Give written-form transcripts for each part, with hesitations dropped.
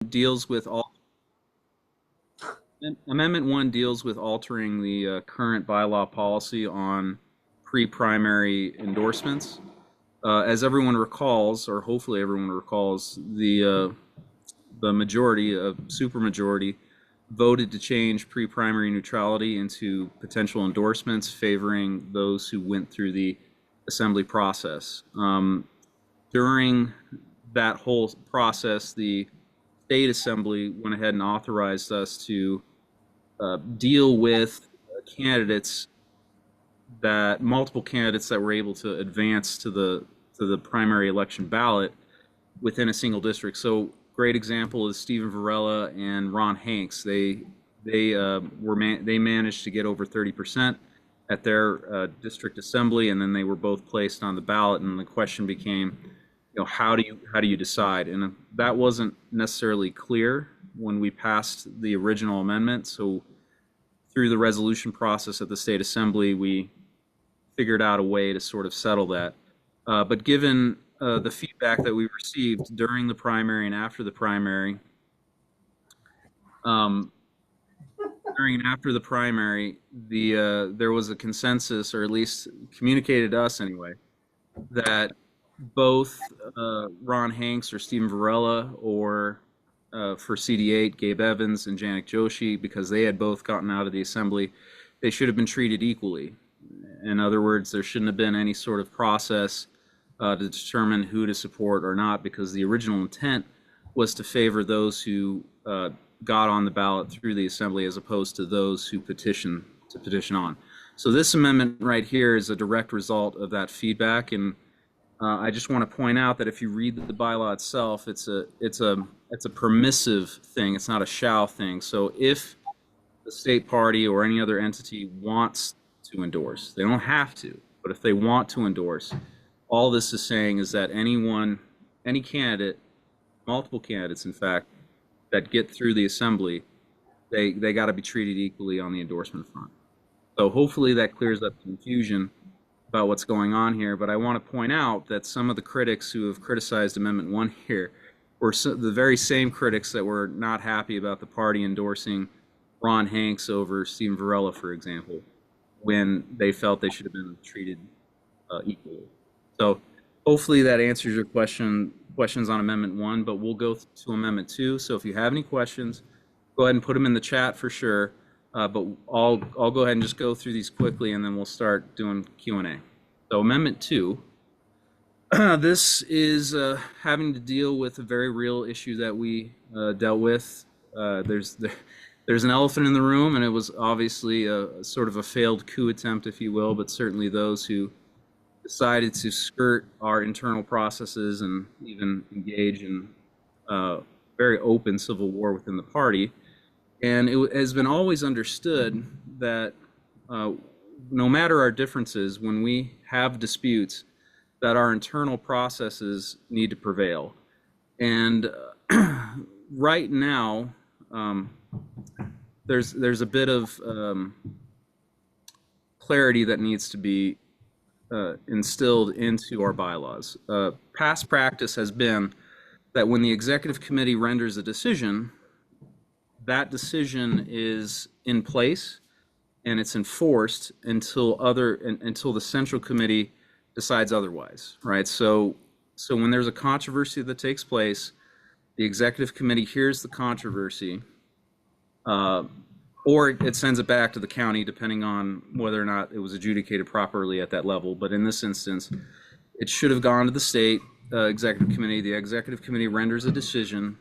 deals with all Amendment 1 deals with altering the current bylaw policy on pre-primary endorsements. As everyone recalls, or hopefully everyone recalls, the majority, a supermajority, voted to change pre-primary neutrality into potential endorsements, favoring those who went through the assembly process. During that whole process, the state assembly went ahead and authorized us to deal with candidates multiple candidates that were able to advance to the primary election ballot within a single district. So great example is Stephen Varela and Ron Hanks. They managed to get over 30% at their district assembly, and then they were both placed on the ballot. And the question became, how do you decide? And that wasn't necessarily clear when we passed the original amendment. So through the resolution process at the state assembly, we figured out a way to sort of settle that. But given the feedback that we received during the primary and after the primary, there was a consensus, or at least communicated to us anyway, that both Ron Hanks or Stephen Varela, or for CD8, Gabe Evans and Janik Joshi, because they had both gotten out of the assembly, they should have been treated equally. In other words, there shouldn't have been any sort of process to determine who to support or not, because the original intent was to favor those who got on the ballot through the assembly as opposed to those who petition on. So this amendment right here is a direct result of that feedback. And I just want to point out that if you read the bylaw itself, it's a permissive thing. It's not a shall thing. So if the state party or any other entity wants to endorse, they don't have to, but if they want to endorse, all this is saying is that any candidate, multiple candidates in fact, that get through the assembly, they got to be treated equally on the endorsement front. So hopefully that clears up confusion about what's going on here. But I want to point out that some of the critics who have criticized Amendment 1 here were the very same critics that were not happy about the party endorsing Ron Hanks over Stephen Varela, for example, when they felt they should have been treated equally. So hopefully that answers your questions on Amendment 1, but we'll go to Amendment 2. So if you have any questions, go ahead and put them in the chat for sure. But I'll go ahead and just go through these quickly, and then we'll start doing Q&A. So Amendment 2, this is having to deal with a very real issue that we dealt with. There's an elephant in the room, and it was obviously a sort of a failed coup attempt, if you will, but certainly those who decided to skirt our internal processes and even engage in very open civil war within the party. And it has been always understood that no matter our differences, when we have disputes, that our internal processes need to prevail. And right now, there's a bit of clarity that needs to be instilled into our bylaws. Past practice has been that when the executive committee renders a decision, that decision is in place and it's enforced until the central committee decides otherwise, right? So when there's a controversy that takes place, the executive committee hears the controversy, or it sends it back to the county, depending on whether or not it was adjudicated properly at that level. But in this instance, it should have gone to the state executive committee. The executive committee renders a decision.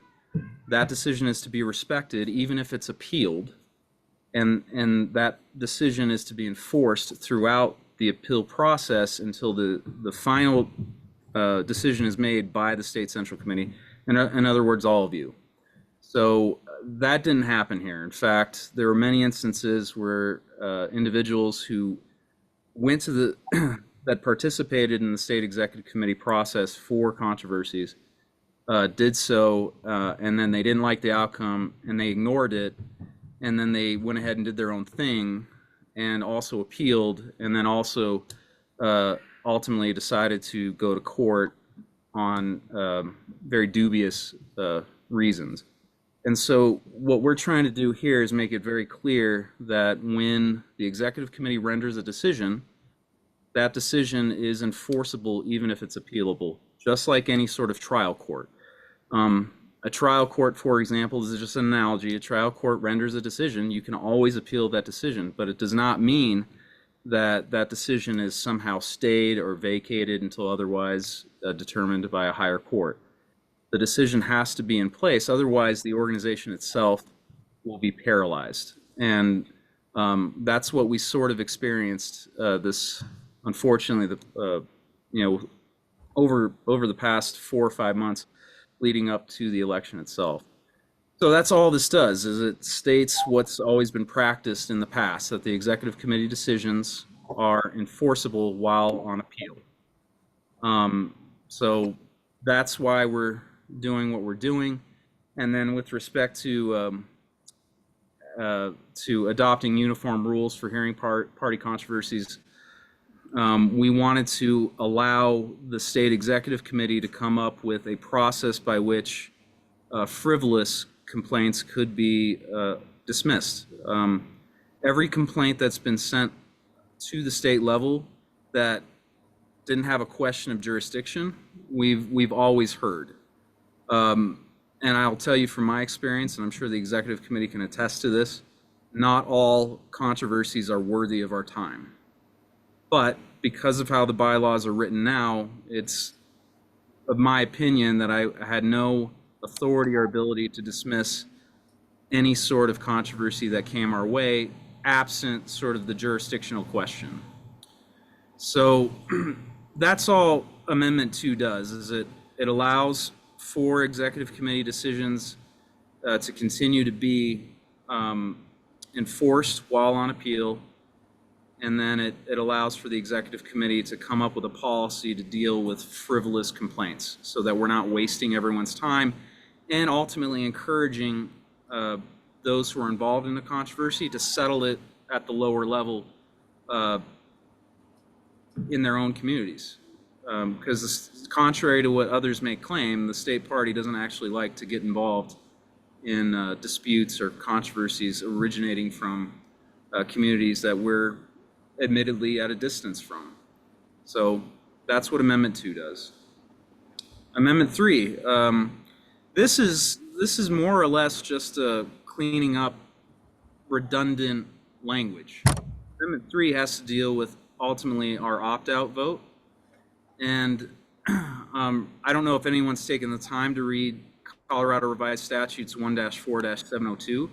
That decision is to be respected, even if it's appealed, and that decision is to be enforced throughout the appeal process until the final decision is made by the state central committee. In other words, all of you. So that didn't happen here. In fact, there were many instances where individuals who went to the that participated in the state executive committee process for controversies did so, and then they didn't like the outcome and they ignored it, and then they went ahead and did their own thing and also appealed, and then also ultimately decided to go to court on very dubious reasons. And so what we're trying to do here is make it very clear that when the executive committee renders a decision, that decision is enforceable even if it's appealable, just like any sort of trial court. A trial court, for example, this is just an analogy. A trial court renders a decision. You can always appeal that decision, but it does not mean that that decision is somehow stayed or vacated until otherwise determined by a higher court. The decision has to be in place. Otherwise, the organization itself will be paralyzed. And that's what we sort of experienced this, unfortunately, over the past 4 or 5 months leading up to the election itself. So that's all this does, is it states what's always been practiced in the past, that the executive committee decisions are enforceable while on appeal. So that's why we're doing what we're doing. And then with respect to adopting uniform rules for hearing party controversies, we wanted to allow the state executive committee to come up with a process by which frivolous complaints could be dismissed. Every complaint that's been sent to the state level that didn't have a question of jurisdiction, we've always heard. And I'll tell you from my experience, and I'm sure the executive committee can attest to this, not all controversies are worthy of our time. But because of how the bylaws are written now, it's of my opinion that I had no authority or ability to dismiss any sort of controversy that came our way, absent sort of the jurisdictional question. So that's all Amendment 2 does, is it allows for executive committee decisions to continue to be enforced while on appeal. And then it allows for the executive committee to come up with a policy to deal with frivolous complaints so that we're not wasting everyone's time and ultimately encouraging those who are involved in the controversy to settle it at the lower level in their own communities. Because contrary to what others may claim, the state party doesn't actually like to get involved in disputes or controversies originating from communities that we're admittedly at a distance from. So that's what Amendment 2 does. Amendment 3, this is more or less just cleaning up redundant language. Amendment 3 has to deal with ultimately our opt-out vote. And I don't know if anyone's taken the time to read Colorado Revised Statutes 1-4-702,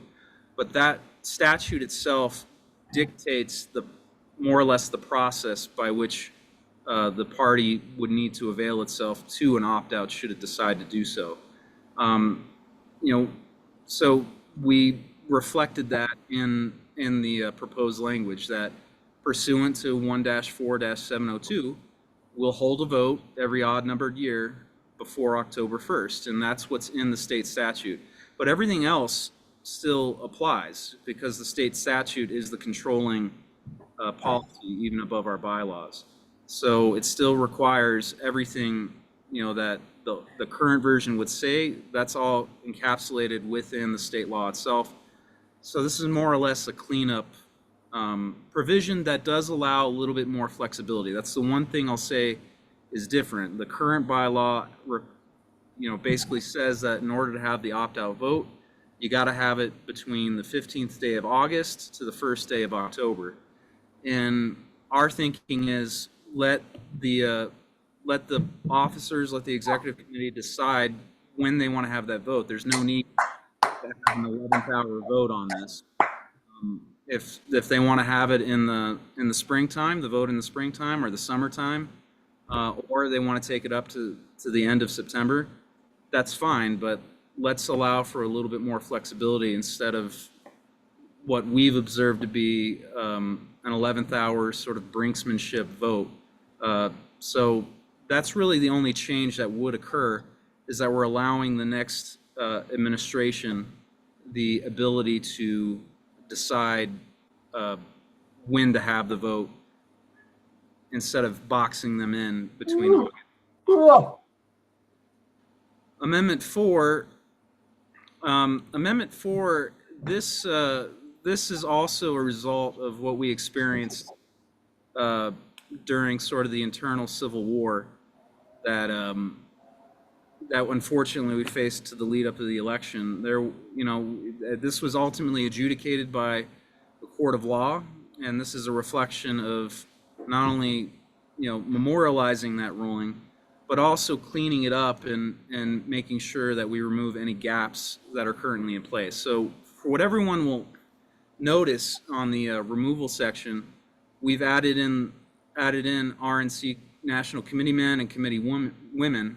but that statute itself dictates more or less the process by which the party would need to avail itself to an opt-out should it decide to do so. So we reflected that in the proposed language that pursuant to 1-4-702, we'll hold a vote every odd-numbered year before October 1st, and that's what's in the state statute. But everything else still applies because the state statute is the controlling policy even above our bylaws. So it still requires everything that the current version would say. That's all encapsulated within the state law itself. So this is more or less a cleanup provision that does allow a little bit more flexibility. That's the one thing I'll say is different. The current bylaw basically says that in order to have the opt-out vote, you got to have it between the 15th day of August to the 1st day of October. And our thinking is let the officers, let the executive committee decide when they want to have that vote. There's no need to have an 11th hour vote on this. If they want to have it in the springtime, the vote in the springtime or the summertime, or they want to take it up to the end of September, that's fine. But let's allow for a little bit more flexibility instead of what we've observed to be an 11th hour sort of brinksmanship vote. So that's really the only change that would occur, is that we're allowing the next administration the ability to decide when to have the vote instead of boxing them in between. Amendment 4 Amendment 4, this is also a result of what we experienced uh, during sort of the internal civil war that that unfortunately we faced to the lead up to the election. This was ultimately adjudicated by the court of law, and this is a reflection of not only memorializing that ruling, but also cleaning it up and making sure that we remove any gaps that are currently in place. So, for what everyone will notice on the removal section, we've added in RNC national committeemen and committee women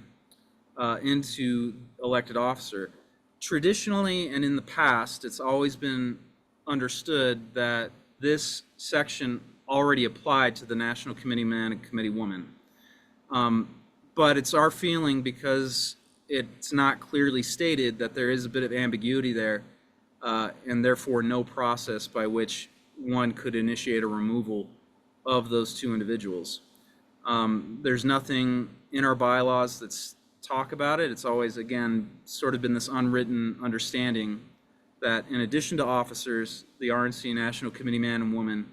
into elected officer. Traditionally and in the past, it's always been understood that this section already applied to the national committeeman and committee woman. But it's our feeling, because it's not clearly stated, that there is a bit of ambiguity there, and therefore no process by which one could initiate a removal of those two individuals. There's nothing in our bylaws that's talk about it. It's always, again, sort of been this unwritten understanding that in addition to officers, the RNC National Committee man and woman,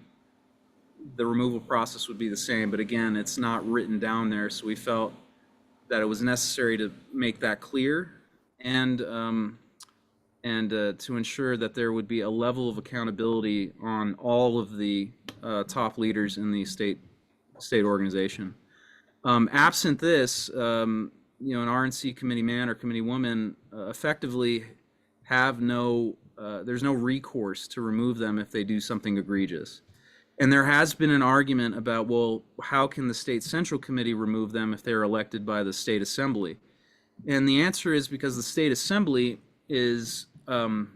the removal process would be the same. But again, it's not written down there, so we felt that it was necessary to make that clear, and to ensure that there would be a level of accountability on all of the top leaders in the state organization. Absent this, an RNC committee man or committee woman effectively have there's no recourse to remove them if they do something egregious. And there has been an argument about, well, how can the state central committee remove them if they're elected by the state assembly? And the answer is because the state assembly is more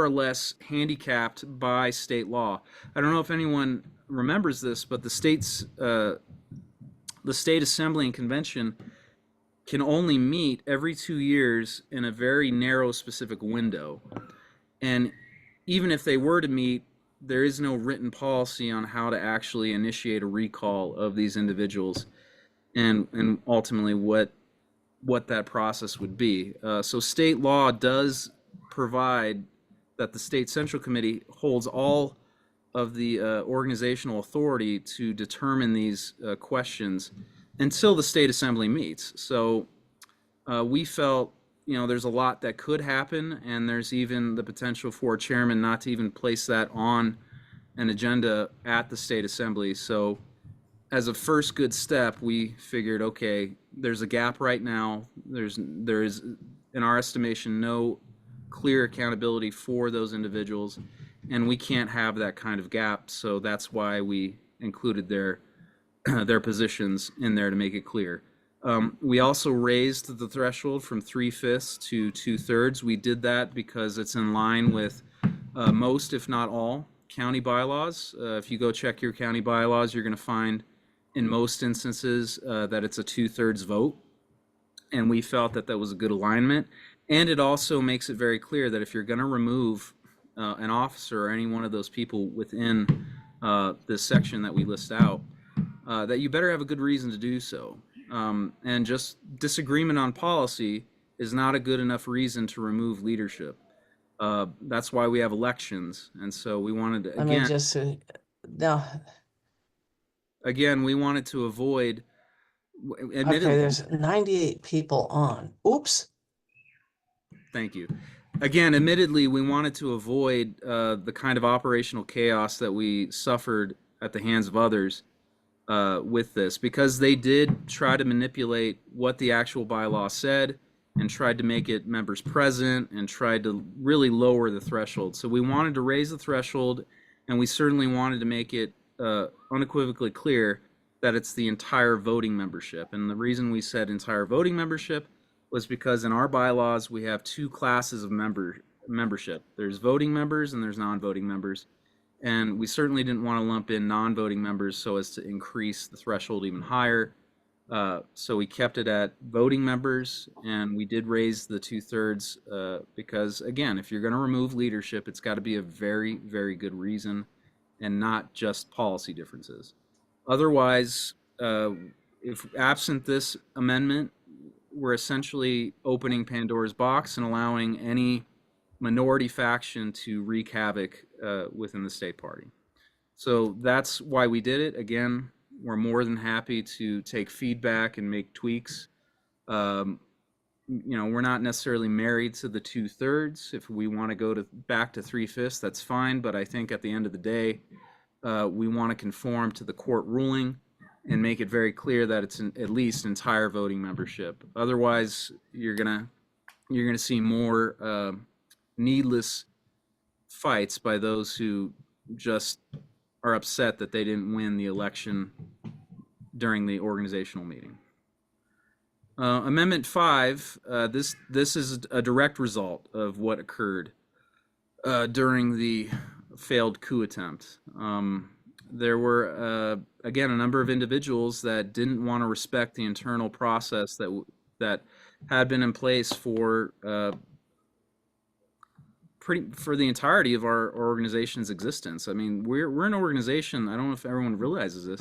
or less handicapped by state law. I don't know if anyone remembers this, but the state assembly and convention can only meet every 2 years in a very narrow specific window. And even if they were to meet, there is no written policy on how to actually initiate a recall of these individuals, and ultimately what that process would be. So state law does provide that the state central committee holds all of the organizational authority to determine these questions until the state assembly meets. So we felt, there's a lot that could happen, and there's even the potential for a chairman not to even place that on an agenda at the state assembly. So as a first good step, we figured, okay, there's a gap right now. There is, in our estimation, no clear accountability for those individuals, and we can't have that kind of gap. So that's why we included their positions in there to make it clear. We also raised the threshold from 3/5 to 2/3. We did that because it's in line with most, if not all, county bylaws. If you go check your county bylaws, you're going to find in most instances that it's a 2/3 vote. And we felt that that was a good alignment. And it also makes it very clear that if you're going to remove an officer or any one of those people within this section that we list out, that you better have a good reason to do so. And just disagreement on policy is not a good enough reason to remove leadership. That's why we have elections. And so we wanted to, Let me just now. Again, we wanted to avoid, Okay, admittedly, there's 98 people on. Oops. thank you. Again, admittedly, we wanted to avoid the kind of operational chaos that we suffered at the hands of others with this, because they did try to manipulate what the actual bylaw said and tried to make it members present and tried to really lower the threshold. So we wanted to raise the threshold, and we certainly wanted to make it unequivocally clear that it's the entire voting membership. And the reason we said entire voting membership was because in our bylaws we have two classes of membership. There's voting members and there's non-voting members. And we certainly didn't want to lump in non-voting members so as to increase the threshold even higher. So we kept it at voting members, and we did raise the 2/3 because, again, if you're going to remove leadership, it's got to be a very, very good reason and not just policy differences. Otherwise, if absent this amendment, we're essentially opening Pandora's box and allowing any minority faction to wreak havoc within the state party. So that's why we did it. Again, we're more than happy to take feedback and make tweaks. Um, we're not necessarily married to the 2/3. If we want to go to back to 3/5, that's fine. But I think at the end of the day, we want to conform to the court ruling and make it very clear that it's at least entire voting membership. Otherwise, you're gonna see more needless fights by those who just are upset that they didn't win the election during the organizational meeting. Amendment 5, this is a direct result of what occurred during the failed coup attempt. There were, again, a number of individuals that didn't want to respect the internal process that had been in place for for the entirety of our organization's existence. I mean, we're an organization. I don't know if everyone realizes this.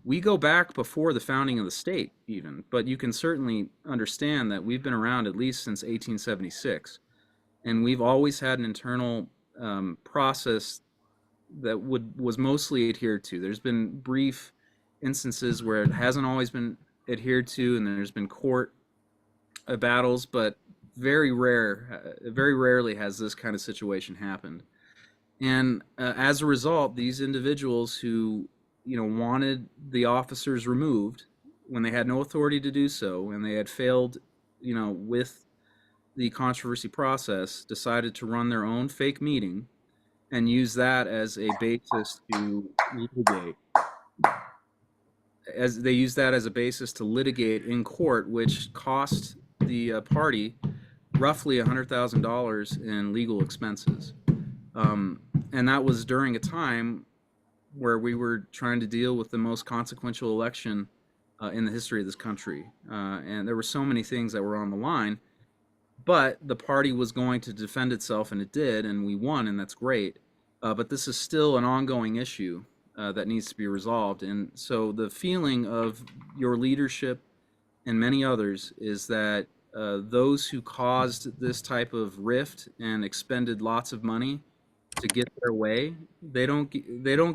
We go back before the founding of the state, even, but you can certainly understand that we've been around at least since 1876, and we've always had an internal process that was mostly adhered to. There's been brief instances where it hasn't always been adhered to, and there's been court battles, but very rarely has this kind of situation happened. And as a result, these individuals who wanted the officers removed when they had no authority to do so, and they had failed, with the controversy process, decided to run their own fake meeting and use that as a basis to litigate. As they use that as a basis to litigate in court, which cost the party roughly $100,000 in legal expenses. And that was during a time where we were trying to deal with the most consequential election in the history of this country. And there were so many things that were on the line, but the party was going to defend itself, and it did, and we won, and that's great. But this is still an ongoing issue that needs to be resolved. And so the feeling of your leadership and many others is that those who caused this type of rift and expended lots of money to get their way, they don't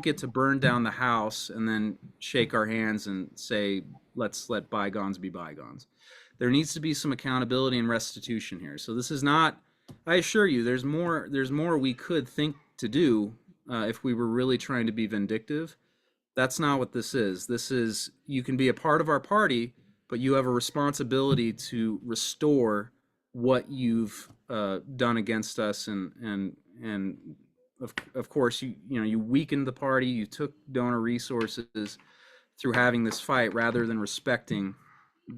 get to burn down the house and then shake our hands and say, let's let bygones be bygones. There needs to be some accountability and restitution here. So this is not, I assure you, there's more we could think to do if we were really trying to be vindictive. That's not what this is. This is, you can be a part of our party, but you have a responsibility to restore what you've done against us, and of course you weakened the party. You took donor resources through having this fight rather than respecting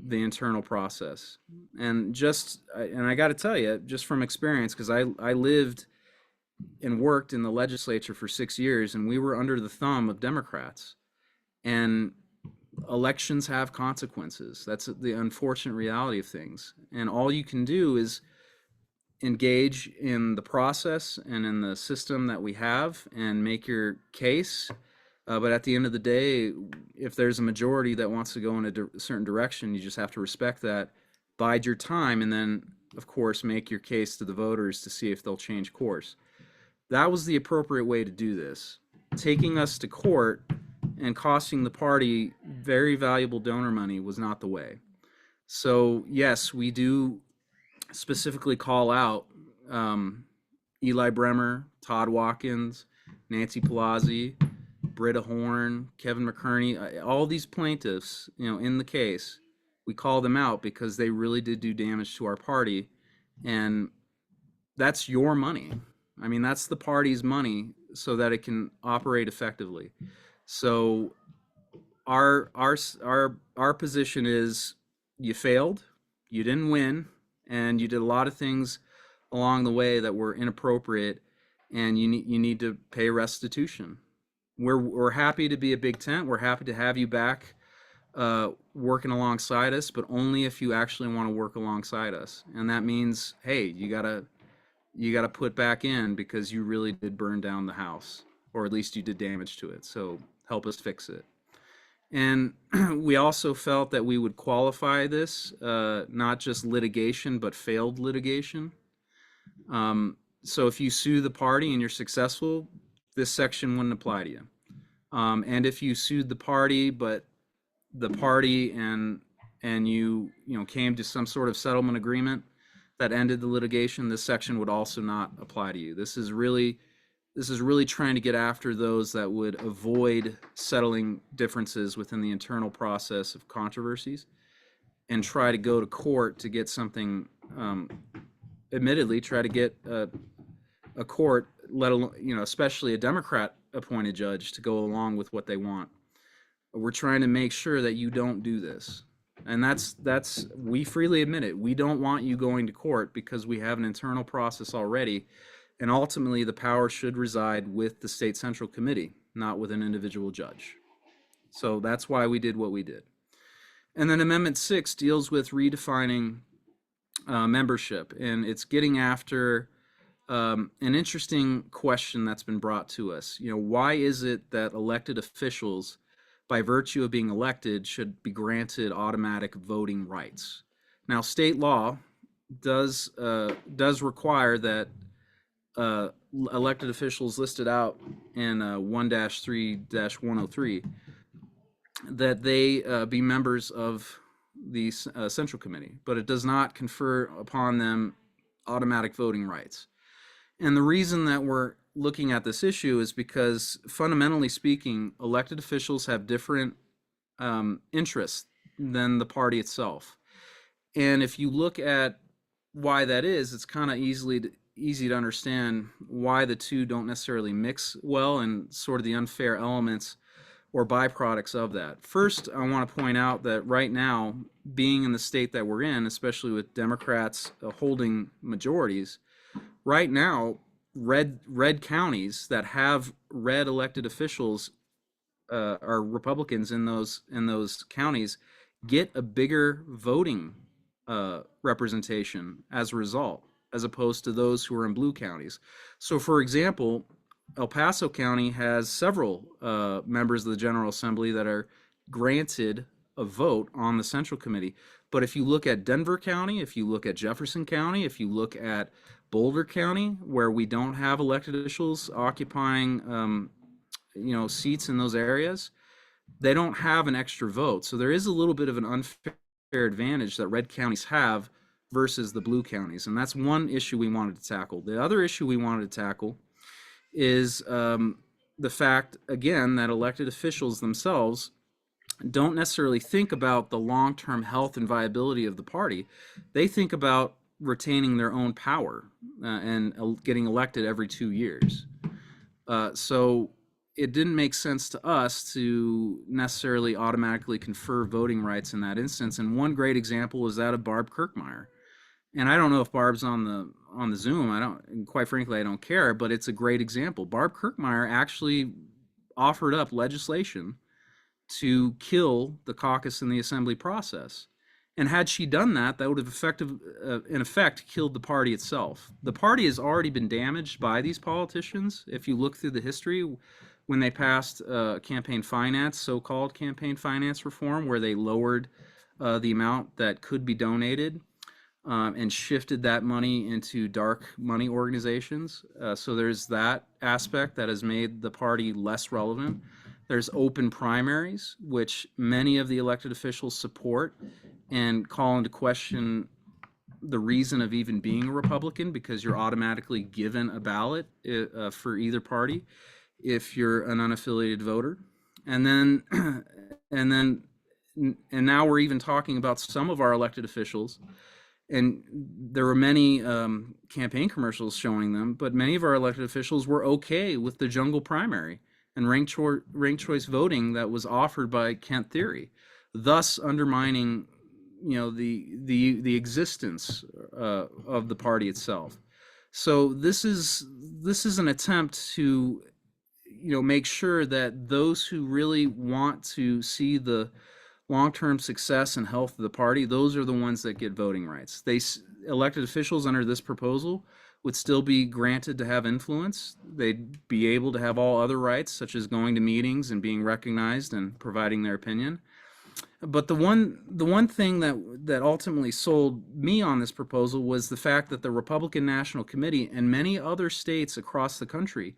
the internal process. And I got to tell you, just from experience, because I lived and worked in the legislature for 6 years, and we were under the thumb of Democrats. And elections have consequences. That's the unfortunate reality of things. And all you can do is engage in the process and in the system that we have and make your case. But at the end of the day, if there's a majority that wants to go in a certain direction, you just have to respect that, bide your time, and then, of course, make your case to the voters to see if they'll change course. That was the appropriate way to do this. Taking us to court and costing the party very valuable donor money was not the way. So yes, we do specifically call out Eli Bremer, Todd Watkins, Nancy Pelosi, Britta Horn, Kevin McCurney, all these plaintiffs, in the case. We call them out because they really did do damage to our party, and that's your money. I mean, that's the party's money so that it can operate effectively. So our position is, you failed, you didn't win, and you did a lot of things along the way that were inappropriate, and you need to pay restitution. We're happy to be a big tent. We're happy to have you back working alongside us, but only if you actually want to work alongside us. And that means, hey, you gotta put back in because you really did burn down the house, or at least you did damage to it. So help us fix it. And we also felt that we would qualify this, not just litigation, but failed litigation. So if you sue the party and you're successful, this section wouldn't apply to you. And if you sued the party, but the party and you know came to some sort of settlement agreement that ended the litigation, this section would also not apply to you. This is really trying to get after those that would avoid settling differences within the internal process of controversies and try to go to court to get something. Admittedly, try to get a court, let alone especially a Democrat appointed judge, to go along with what they want. We're trying to make sure that you don't do this. And that's we freely admit it. We don't want you going to court because we have an internal process already. And ultimately, the power should reside with the state central committee, not with an individual judge. So that's why we did what we did. And then Amendment 6 deals with redefining membership. And it's getting after an interesting question that's been brought to us. Why is it that elected officials, by virtue of being elected, should be granted automatic voting rights? Now, state law does require that elected officials listed out in 1-3-103 that they be members of the Central Committee, but it does not confer upon them automatic voting rights. And the reason that we're looking at this issue is because, fundamentally speaking, elected officials have different interests than the party itself. And if you look at why that is, it's kind of easy to understand why the two don't necessarily mix well and sort of the unfair elements or byproducts of that. First, I want to point out that right now, being in the state that we're in, especially with Democrats holding majorities, right now, red counties that have red elected officials are Republicans in those counties get a bigger voting representation as a result, as opposed to those who are in blue counties. So, for example, El Paso County has several members of the General Assembly that are granted a vote on the Central Committee. But if you look at Denver County, if you look at Jefferson County, if you look at Boulder County, where we don't have elected officials occupying seats in those areas, they don't have an extra vote. So there is a little bit of an unfair advantage that red counties have versus the blue counties. And that's one issue we wanted to tackle. The other issue we wanted to tackle is the fact, again, that elected officials themselves don't necessarily think about the long-term health and viability of the party. They think about retaining their own power and getting elected every 2 years. So it didn't make sense to us to necessarily automatically confer voting rights in that instance. And one great example is that of Barb Kirkmeyer. And I don't know if Barb's on the Zoom. Quite frankly, I don't care, but it's a great example. Barb Kirkmeyer actually offered up legislation to kill the caucus and the assembly process. And had she done that, that would have in effect killed the party itself. The party has already been damaged by these politicians. If you look through the history, when they passed campaign finance, so-called campaign finance reform, where they lowered the amount that could be donated and shifted that money into dark money organizations. So there's that aspect that has made the party less relevant. There's open primaries, which many of the elected officials support and call into question the reason of even being a Republican, because you're automatically given a ballot for either party if you're an unaffiliated voter. And now we're even talking about some of our elected officials, and there were many campaign commercials showing them, but many of our elected officials were okay with the jungle primary and ranked choice voting that was offered by Kent Theory, thus undermining the existence of the party itself. So this is an attempt to make sure that those who really want to see the long-term success and health of the party, those are the ones that get voting rights. elected officials under this proposal would still be granted to have influence. They'd be able to have all other rights, such as going to meetings and being recognized and providing their opinion. But the one thing that ultimately sold me on this proposal was the fact that the Republican National Committee and many other states across the country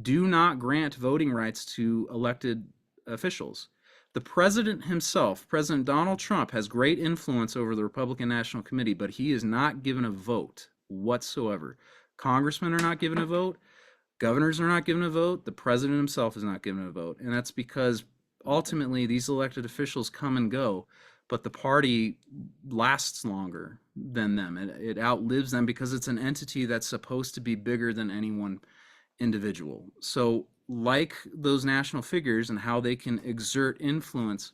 do not grant voting rights to elected officials. The president himself, President Donald Trump, has great influence over the Republican National Committee, but he is not given a vote whatsoever. Congressmen are not given a vote. Governors are not given a vote. The president himself is not given a vote. And that's because ultimately these elected officials come and go, but the party lasts longer than them. It outlives them because it's an entity that's supposed to be bigger than any one individual. So, like those national figures and how they can exert influence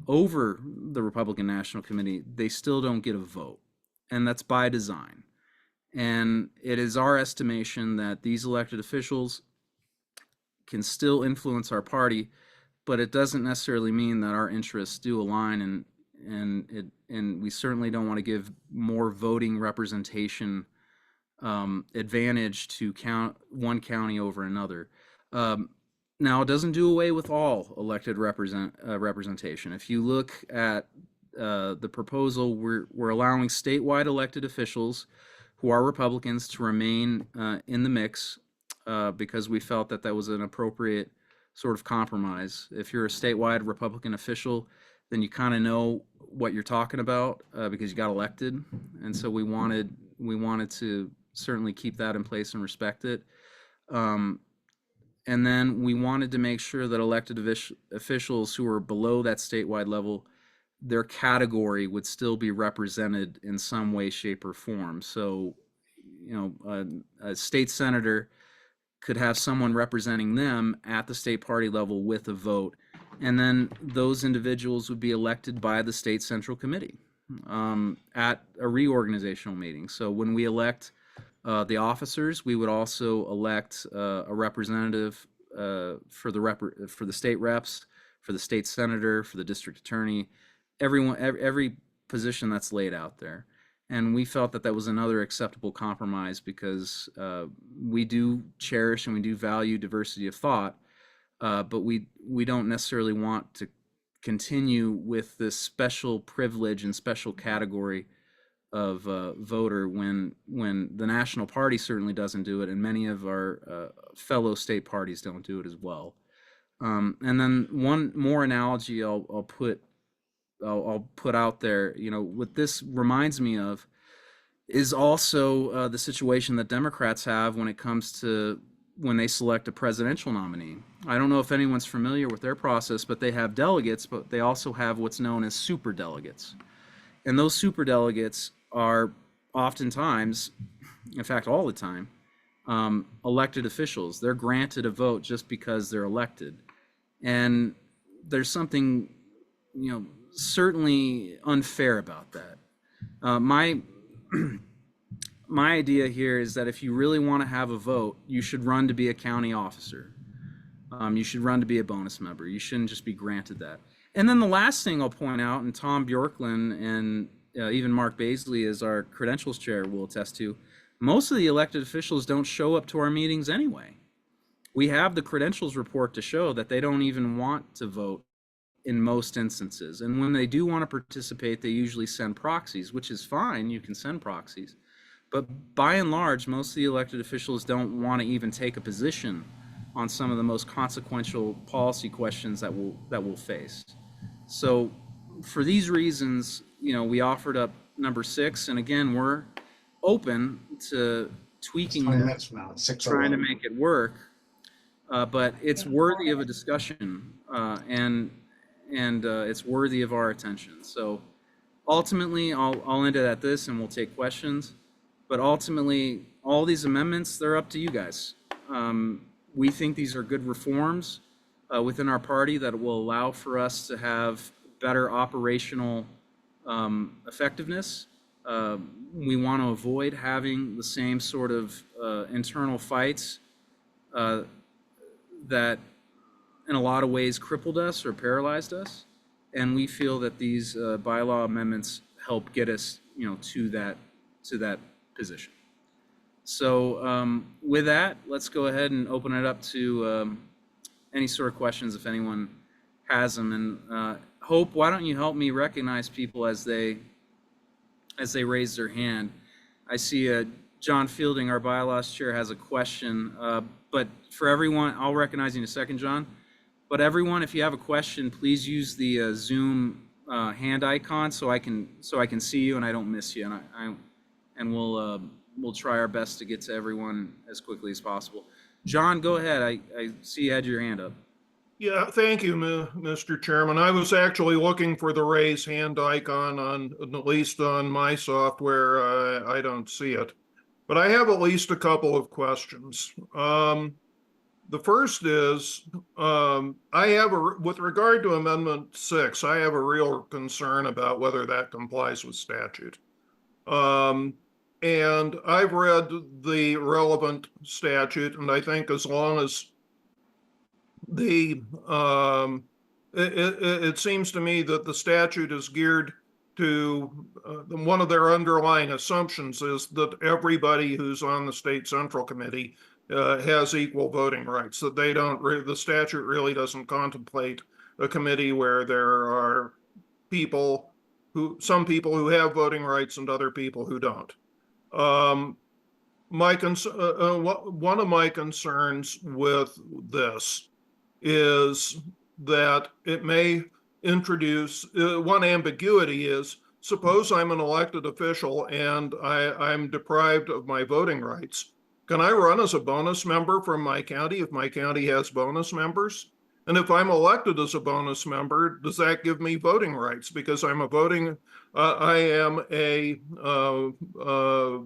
over the Republican National Committee, they still don't get a vote. And that's by design. And it is our estimation that these elected officials can still influence our party, but it doesn't necessarily mean that our interests do align, and we certainly don't want to give more voting representation advantage to one county over another. Now, it doesn't do away with all elected representation. If you look at the proposal, we're allowing statewide elected officials who are Republicans to remain in the mix because we felt that that was an appropriate sort of compromise. If you're a statewide Republican official, then you kind of know what you're talking about because you got elected, and so we wanted to certainly keep that in place and respect it. And then we wanted to make sure that elected officials who are below that statewide level, their category would still be represented in some way, shape, or form. So, a state senator could have someone representing them at the state party level with a vote, and then those individuals would be elected by the state central committee at a reorganizational meeting. So when we elect the officers, we would also elect a representative for the state reps, for the state senator, for the district attorney, every position that's laid out there. And we felt that that was another acceptable compromise because we do cherish and we do value diversity of thought, but we don't necessarily want to continue with this special privilege and special category of voter when the national party certainly doesn't do it, and many of our fellow state parties don't do it as well. And then one more analogy I'll put out there, what this reminds me of is also the situation that Democrats have when it comes to when they select a presidential nominee. I don't know if anyone's familiar with their process, but they have delegates, but they also have what's known as super delegates. And those super delegates are oftentimes, in fact, all the time, elected officials. They're granted a vote just because they're elected. And there's something, certainly unfair about that. My idea here is that if you really want to have a vote, you should run to be a county officer. You should run to be a bonus member. You shouldn't just be granted that. And then the last thing I'll point out, and Tom Bjorklund and even Mark Baisley, as our credentials chair, will attest to, most of the elected officials don't show up to our meetings anyway. We have the credentials report to show that they don't even want to vote in most instances. And when they do want to participate, they usually send proxies, which is fine. You can send proxies. But by and large, most of the elected officials don't want to even take a position on some of the most consequential policy questions that we'll face. So for these reasons, we offered up number 6, and again, we're open to tweaking that, trying to make it work. But it's worthy of a discussion, and it's worthy of our attention. So ultimately, I'll end it at this, and we'll take questions. But ultimately, all these amendments, they're up to you guys. We think these are good reforms within our party that will allow for us to have better operational effectiveness. We want to avoid having the same sort of internal fights that in a lot of ways crippled us or paralyzed us. And we feel that these bylaw amendments help get us, to that to that position. So with that, let's go ahead and open it up to any sort of questions if anyone has them. And Hope, why don't you help me recognize people as they raise their hand? I see John Fielding, our bylaws chair, has a question. But for everyone, I'll recognize you in a second, John. But everyone, if you have a question, please use the Zoom hand icon so I can see you and I don't miss you. And we'll try our best to get to everyone as quickly as possible. John, go ahead. I see you had your hand up. Yeah, thank you, Mr. Chairman. I was actually looking for the raise hand icon at least on my software. I don't see it, but I have at least a couple of questions. The first is, with regard to Amendment 6, I have a real concern about whether that complies with statute. And I've read the relevant statute, and I think as long as it seems to me that the statute is geared to one of their underlying assumptions is that everybody who's on the state central committee has equal voting rights, that the statute really doesn't contemplate a committee where there are some people who have voting rights and other people who don't. One of my concerns with this is that it may introduce, one ambiguity is, suppose I'm an elected official and I'm deprived of my voting rights. Can I run as a bonus member from my county if my county has bonus members? And if I'm elected as a bonus member, does that give me voting rights? Because I am a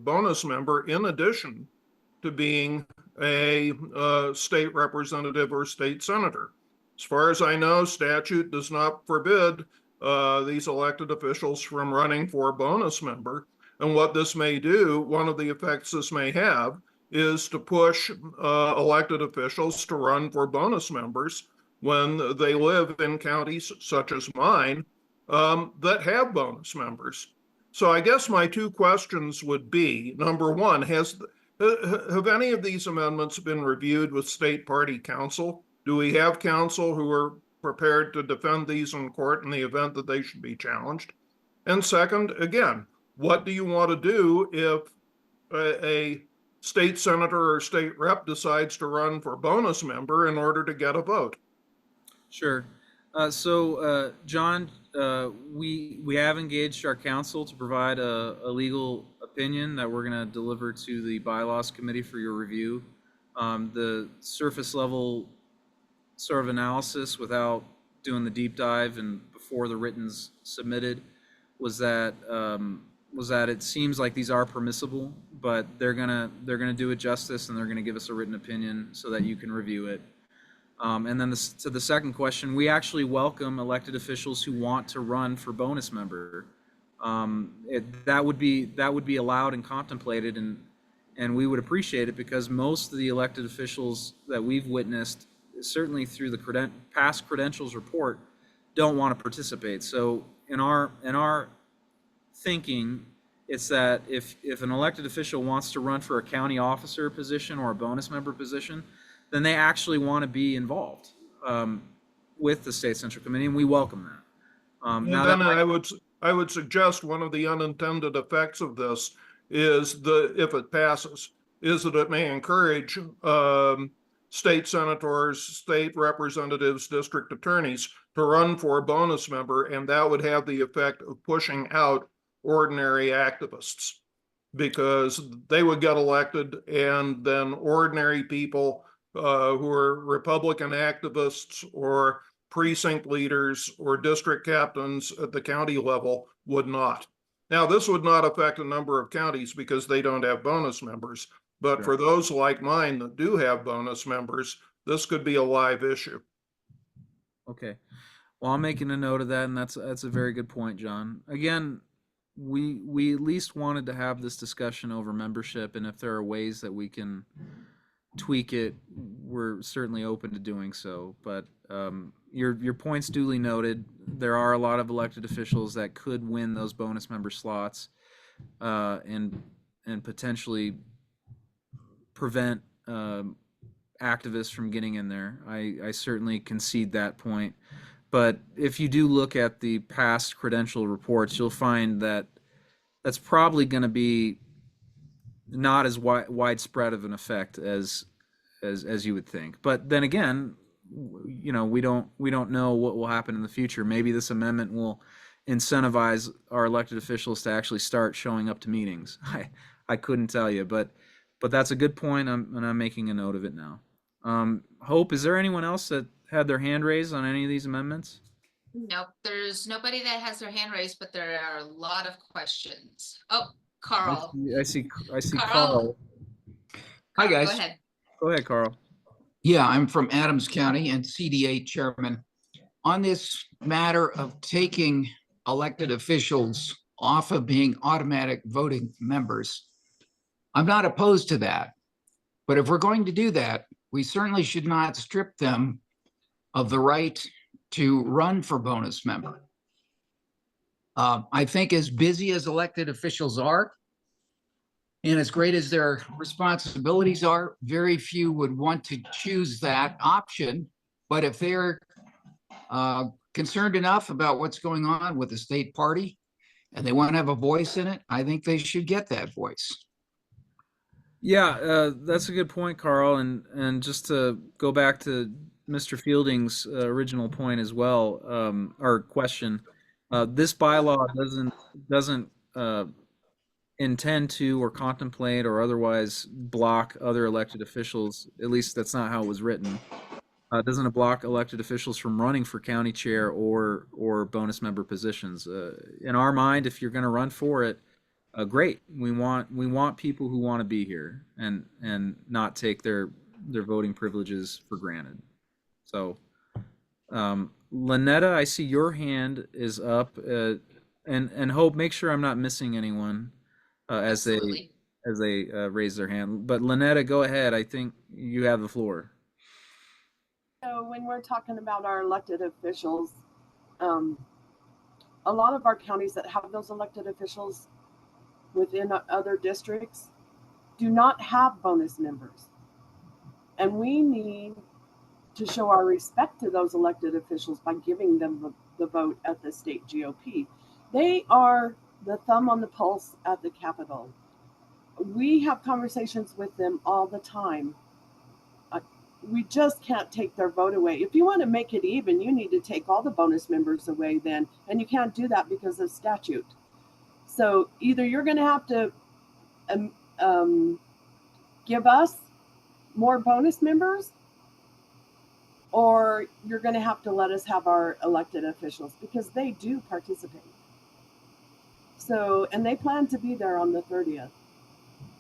bonus member in addition to being a state representative or state senator. As far as I know, statute does not forbid these elected officials from running for bonus member. And what this may do, one of the effects this may have, is to push elected officials to run for bonus members when they live in counties such as mine that have bonus members. So I guess my two questions would be, number one, have any of these amendments been reviewed with state party counsel? Do we have counsel who are prepared to defend these in court in the event that they should be challenged? And second, again, what do you want to do if a state senator or state rep decides to run for bonus member in order to get a vote? Sure. John, we have engaged our counsel to provide a legal opinion that we're going to deliver to the bylaws committee for your review. The surface level sort of analysis without doing the deep dive and before the written's submitted was that it seems like these are permissible, but they're gonna do it justice and they're gonna give us a written opinion so that you can review it. And then to the second question, we actually welcome elected officials who want to run for bonus member. That would be allowed and contemplated, and we would appreciate it because most of the elected officials that we've witnessed, certainly through the past credentials report, don't want to participate. So in our thinking, it's that if an elected official wants to run for a county officer position or a bonus member position, then they actually want to be involved with the state central committee, and we welcome that. I would suggest one of the unintended effects of this is if it passes, is that it may encourage state senators, state representatives, district attorneys to run for a bonus member, and that would have the effect of pushing out ordinary activists because they would get elected, and then ordinary people who are Republican activists or precinct leaders or district captains at the county level would not. Now, this would not affect a number of counties because they don't have bonus members. But for those like mine that do have bonus members, this could be a live issue. Okay. Well, I'm making a note of that, and that's a very good point, John. Again, we at least wanted to have this discussion over membership, and if there are ways that we can tweak it, we're certainly open to doing so. But your point's duly noted. There are a lot of elected officials that could win those bonus member slots. and potentially prevent activists from getting in there. I certainly concede that point. But if you do look at the past credential reports, you'll find that that's probably going to be not as widespread of an effect as you would think. But then again, we don't know what will happen in the future. Maybe this amendment will incentivize our elected officials to actually start showing up to meetings. I couldn't tell you, but that's a good point. I'm making a note of it now. Hope, is there anyone else that had their hand raised on any of these amendments? Nope, there's nobody that has their hand raised, but there are a lot of questions. Oh, Carl. I see Carl. Carl. Hi, Carl, guys. Go ahead. Go ahead, Carl. Yeah, I'm from Adams County and CDA chairman. On this matter of taking elected officials off of being automatic voting members, I'm not opposed to that. But if we're going to do that, we certainly should not strip them of the right to run for bonus member. I think as busy as elected officials are, and as great as their responsibilities are, very few would want to choose that option. But if they're concerned enough about what's going on with the state party and they want to have a voice in it, I think they should get that voice. Yeah, that's a good point, Carl. And just to go back to Mr. Fielding's original point as well, or question, this bylaw doesn't intend to or contemplate or otherwise block other elected officials. At least that's not how it was written. Doesn't block elected officials from running for county chair or bonus member positions. In our mind, if you're going to run for it, great. We want people who want to be here and not take their voting privileges for granted. So, Lynetta, I see your hand is up, and Hope, make sure I'm not missing anyone as Absolutely. they raise their hand. But Lynetta, go ahead. I think you have the floor. So when we're talking about our elected officials, a lot of our counties that have those elected officials within other districts do not have bonus members. And we need to show our respect to those elected officials by giving them the vote at the state GOP. They are the thumb on the pulse at the Capitol. We have conversations with them all the time. We just can't take their vote away. If you want to make it even, you need to take all the bonus members away then, and you can't do that because of statute. So either you're going to have to give us more bonus members, or you're going to have to let us have our elected officials, because they do participate. So, and they plan to be there on the 30th.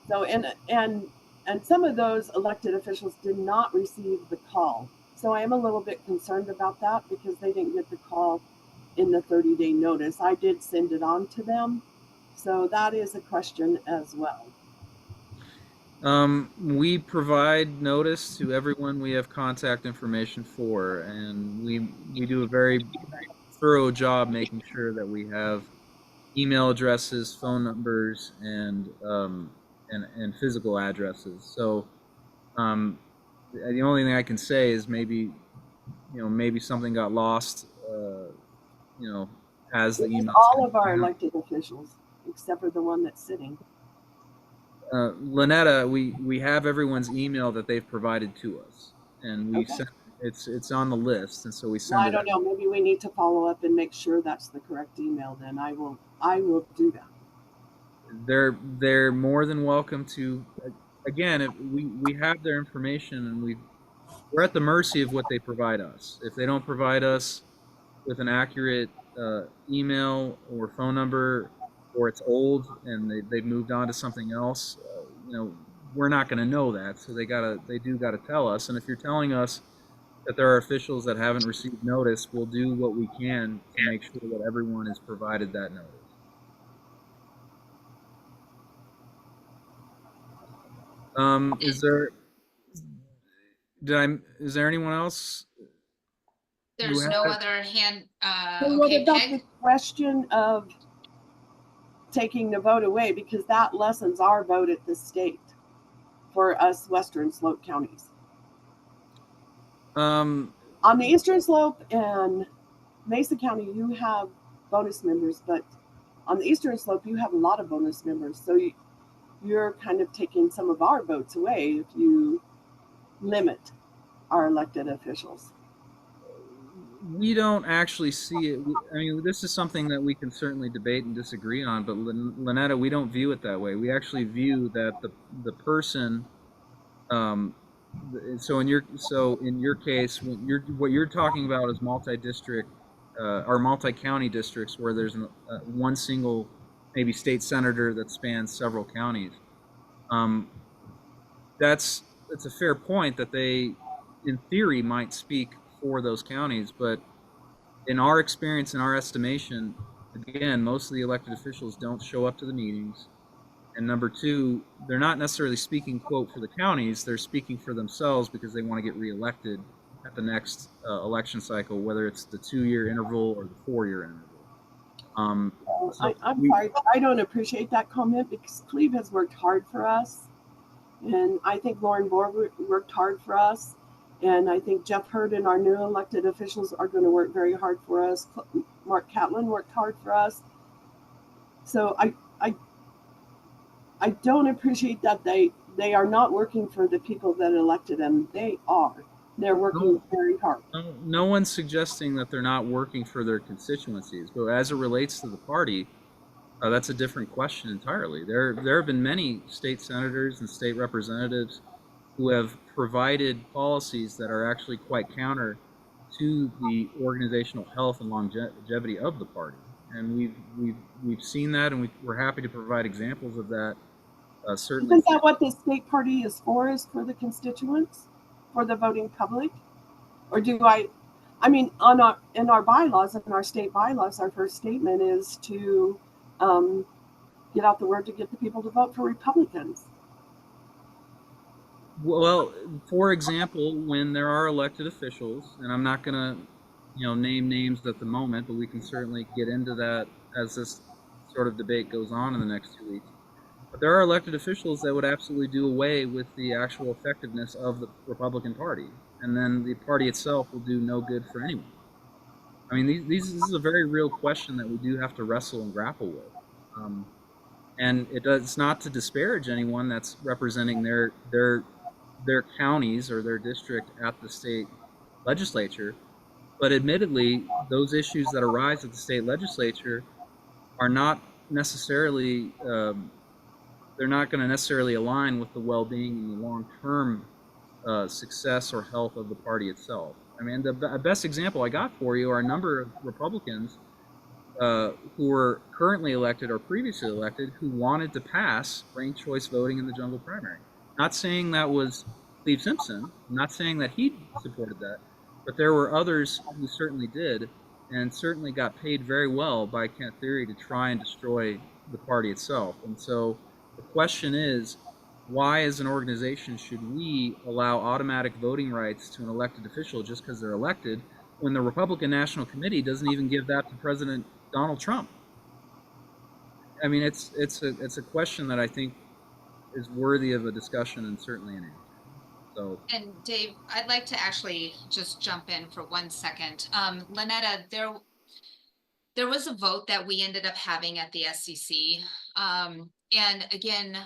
So, and some of those elected officials did not receive the call. So I am a little bit concerned about that, because they didn't get the call in the 30-day notice. I did send it on to them. So that is a question as well. We provide notice to everyone we have contact information for, and we do a very thorough job making sure that we have email addresses, phone numbers, and physical addresses. So the only thing I can say is maybe something got lost, as the email. All of our elected officials, except for the one that's sitting. Lynetta, we have everyone's email that they've provided to us, and we send, it's on the list, and so we send Well, I it don't know. Maybe we need to follow up and make sure that's the correct email. Then I will do that. They're more than welcome to. Again, if we have their information, and we're at the mercy of what they provide us. If they don't provide us with an accurate email or phone number, or it's old and they've moved on to something else, we're not going to know that. So they do gotta tell us. And if you're telling us that there are officials that haven't received notice, we'll do what we can to make sure that everyone is provided that notice. Is there anyone else? There's no other hand. So what Okay, about Peg? the question of taking the vote away because that lessens our vote at the state for us Western Slope counties. Um, On the Eastern Slope and Mesa County, you have bonus members, but on the Eastern Slope, you have a lot of bonus members. So you're kind of taking some of our votes away if you limit our elected officials. we don't actually see it. I mean, this is something that we can certainly debate and disagree on, but Lynetta, we don't view it that way. We actually view that the person, so in your case, what you're talking about is multi-district or multi-county districts where there's one single maybe state senator that spans several counties. That's a fair point that they, in theory, might speak for those counties, but in our experience, in our estimation, again, most of the elected officials don't show up to the meetings. And number two, they're not necessarily speaking, quote, for the counties. They're speaking for themselves because they want to get reelected at the next election cycle, whether it's the 2-year interval or the 4-year interval. I'm sorry, I don't appreciate that comment because Cleve has worked hard for us. And I think Lauren Bohr worked hard for us. And I think Jeff Hurd and our new elected officials are going to work very hard for us. Mark Catlin worked hard for us. So I don't appreciate that they are not working for the people that elected them. They are. They're working very hard. No one's suggesting that they're not working for their constituencies, but as it relates to the party, that's a different question entirely. There have been many state senators and state representatives who have provided policies that are actually quite counter to the organizational health and longevity of the party, and we've seen that, and we're happy to provide examples of that. Certainly, Isn't that what the state party is for the constituents, for the voting public? Or do I mean, in our bylaws, in our state bylaws, our first statement is to get out the word to get the people to vote for Republicans. well, for example, when there are elected officials, and I'm not going to, name names at the moment, but we can certainly get into that as this sort of debate goes on in the next 2 weeks. But there are elected officials that would absolutely do away with the actual effectiveness of the Republican Party, and then the party itself will do no good for anyone. I mean, this is a very real question that we do have to wrestle and grapple with. And it's not to disparage anyone that's representing their counties or their district at the state legislature, but admittedly, those issues that arise at the state legislature are not necessarily they're not going to necessarily align with the well-being and the long-term success or health of the party itself. I mean, the best example I got for you are a number of Republicans who were currently elected or previously elected who wanted to pass ranked choice voting in the jungle primary. Not saying that was Cleve Simpson, not saying that he supported that, but there were others who certainly did, and certainly got paid very well by Kent Theory to try and destroy the party itself. And so the question is, why as an organization should we allow automatic voting rights to an elected official just because they're elected when the Republican National Committee doesn't even give that to President Donald Trump? I mean, it's a question that I think is worthy of a discussion and certainly an answer. So, And Dave, I'd like to actually just jump in for 1 second. Lynetta, there was a vote that we ended up having at the SCC. And again,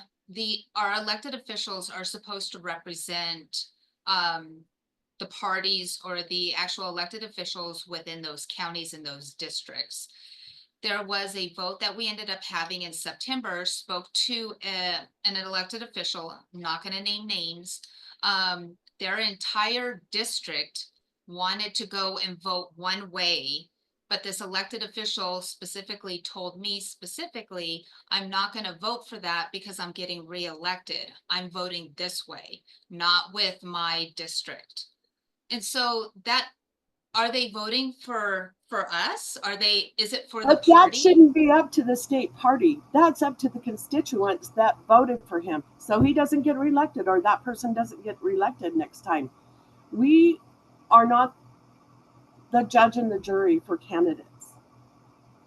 our elected officials are supposed to represent the parties or the actual elected officials within those counties and those districts. There was a vote that we ended up having in September, spoke to an elected official, I'm not going to name names. Their entire district wanted to go and vote one way, but this elected official specifically told me specifically, I'm not going to vote for that because I'm getting reelected. I'm voting this way, not with my district. And so are they voting for us? Is it for the But party? that shouldn't be up to the state party. That's up to the constituents that voted for him. So he doesn't get reelected, or that person doesn't get reelected next time. We are not the judge and the jury for candidates.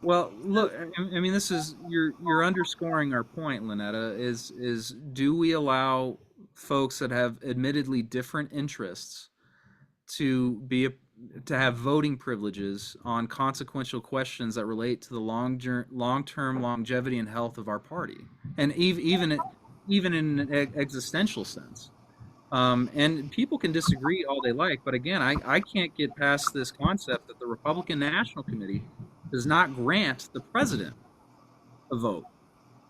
Well, look, I mean, this is you're underscoring our point, Lynetta. Is do we allow folks that have admittedly different interests to be to have voting privileges on consequential questions that relate to the long-term longevity and health of our party, and even in an existential sense. And people can disagree all they like, but again, I can't get past this concept that the Republican National Committee does not grant the president a vote.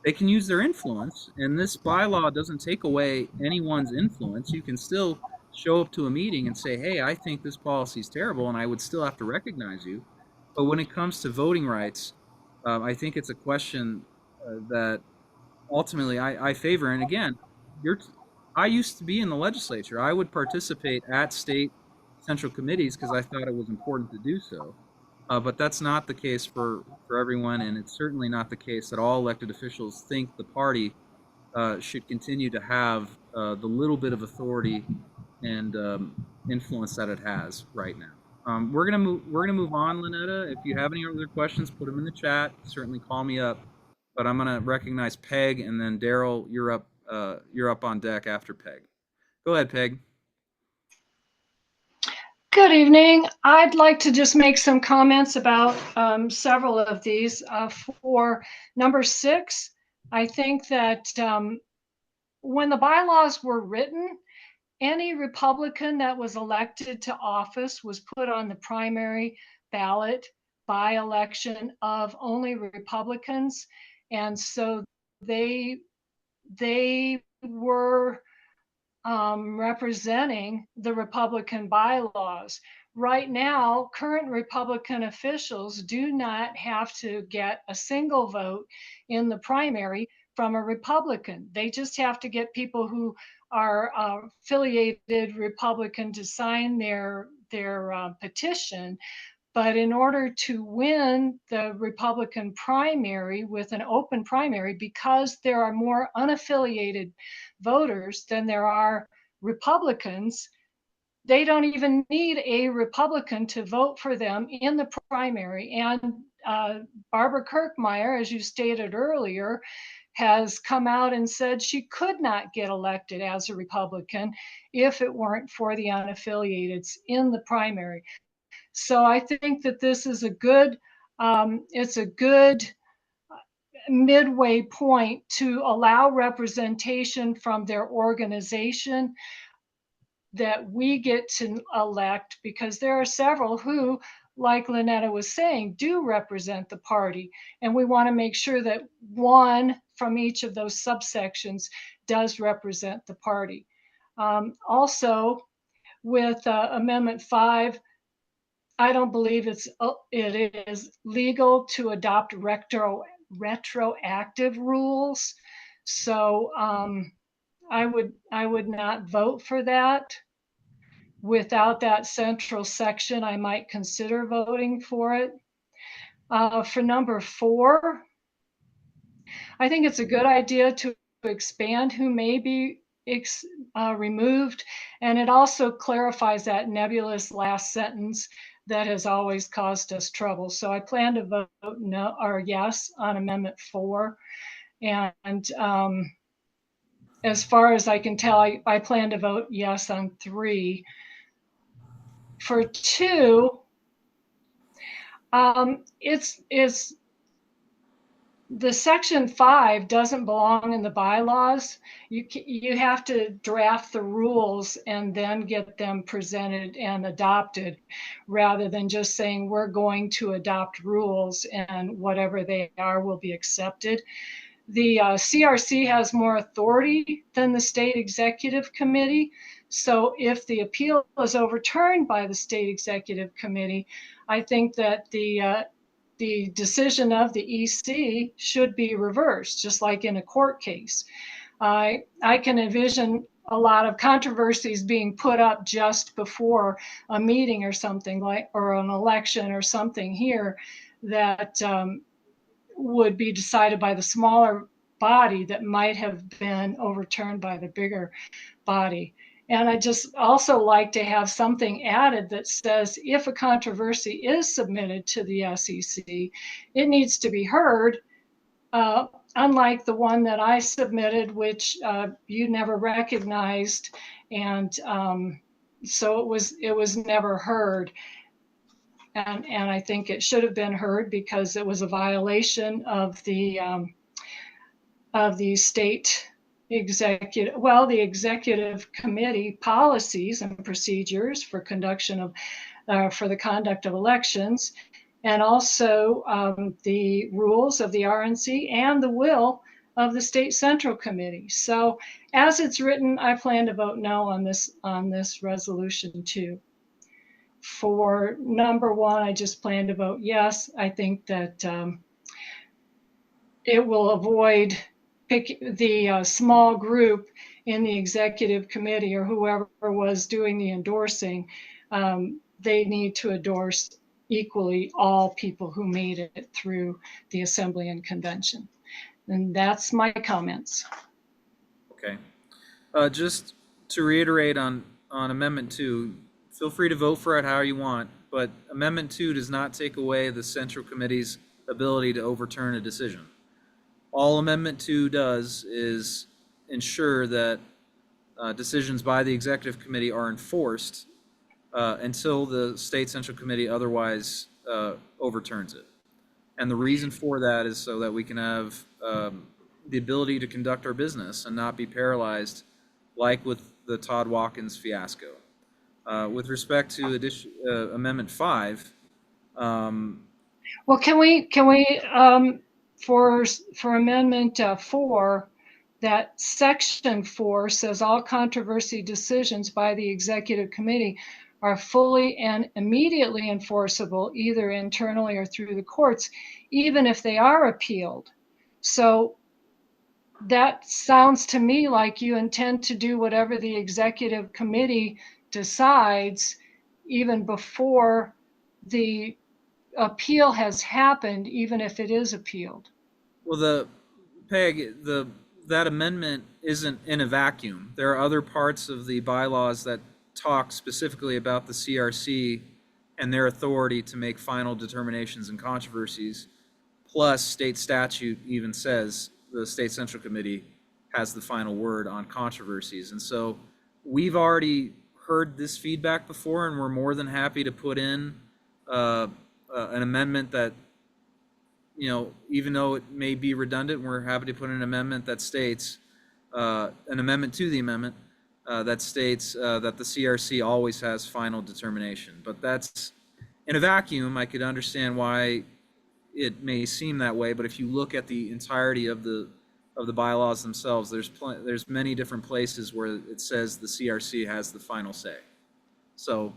They can use their influence, and this bylaw doesn't take away anyone's influence. You can still show up to a meeting and say, hey, I think this policy is terrible, and I would still have to recognize you. But when it comes to voting rights, I think it's a question that ultimately I favor. And again, I used to be in the legislature. I would participate at state central committees because I thought it was important to do so. But that's not the case for everyone, and it's certainly not the case that all elected officials think the party should continue to have the little bit of authority and influence that it has right now. We're gonna move on, Lynetta. If you have any other questions, put them in the chat. Certainly call me up. But I'm gonna recognize Peg, and then Daryl, you're up. You're up on deck after Peg. Go ahead, Peg. Good evening. I'd like to just make some comments about several of these. For number 6, I think that when the bylaws were written, any Republican that was elected to office was put on the primary ballot by election of only Republicans. And so they were representing the Republican bylaws. Right now, current Republican officials do not have to get a single vote in the primary from a Republican. They just have to get people who are affiliated Republican to sign their petition. But in order to win the Republican primary with an open primary, because there are more unaffiliated voters than there are Republicans, they don't even need a Republican to vote for them in the primary. And Barbara Kirkmeyer, as you stated earlier, has come out and said she could not get elected as a Republican if it weren't for the unaffiliateds in the primary. So I think that this is it's a good midway point to allow representation from their organization that we get to elect, because there are several who, like Lynetta was saying, do represent the party. And we want to make sure that one from each of those subsections does represent the party. Also, with Amendment 5, I don't believe it is legal to adopt retroactive rules. So I would not vote for that. Without that central section, I might consider voting for it. For number 4, I think it's a good idea to expand who may be removed, and it also clarifies that nebulous last sentence that has always caused us trouble. So I plan to vote no or yes on Amendment 4. And as far as I can tell, I plan to vote yes on 3. For 2, it's the section 5 doesn't belong in the bylaws. You have to draft the rules and then get them presented and adopted, rather than just saying we're going to adopt rules and whatever they are will be accepted. The CRC has more authority than the state executive committee. So if the appeal is overturned by the state executive committee, I think that the decision of the EC should be reversed, just like in a court case. I can envision a lot of controversies being put up just before a meeting or something, like, or an election or something here, that would be decided by the smaller body that might have been overturned by the bigger body. And I just also like to have something added that says if a controversy is submitted to the SEC, it needs to be heard, unlike the one that I submitted, which you never recognized. And so it was never heard. And I think it should have been heard because it was a violation of the state the executive committee policies and procedures for for the conduct of elections, and also the rules of the RNC and the will of the state central committee. So as it's written, I plan to vote no on this resolution too. For number one, I just plan to vote yes. I think that it will avoid the small group in the executive committee or whoever was doing the endorsing. They need to endorse equally all people who made it through the assembly and convention. And that's my comments. Okay. Just to reiterate on Amendment 2, feel free to vote for it how you want, but Amendment 2 does not take away the Central Committee's ability to overturn a decision. All Amendment 2 does is ensure that decisions by the Executive Committee are enforced until the State Central Committee otherwise overturns it. And the reason for that is so that we can have the ability to conduct our business and not be paralyzed like with the Todd Watkins fiasco. With respect to Amendment 5, well, can we for Amendment 4, that Section 4 says all controversy decisions by the Executive Committee are fully and immediately enforceable, either internally or through the courts, even if they are appealed. So that sounds to me like you intend to do whatever the Executive Committee decides, even before the appeal has happened, even if it is appealed. well, that amendment isn't in a vacuum. There are other parts of the bylaws that talk specifically about the CRC and their authority to make final determinations in controversies. Plus, state statute even says the State Central Committee has the final word on controversies. And so we've already heard this feedback before, and we're more than happy to put in an amendment that, you know, even though it may be redundant, we're happy to put in an amendment that states, an amendment to the amendment that states that the CRC always has final determination. But that's, in a vacuum, I could understand why it may seem that way, but if you look at the entirety of the bylaws themselves, there's many different places where it says the CRC has the final say. So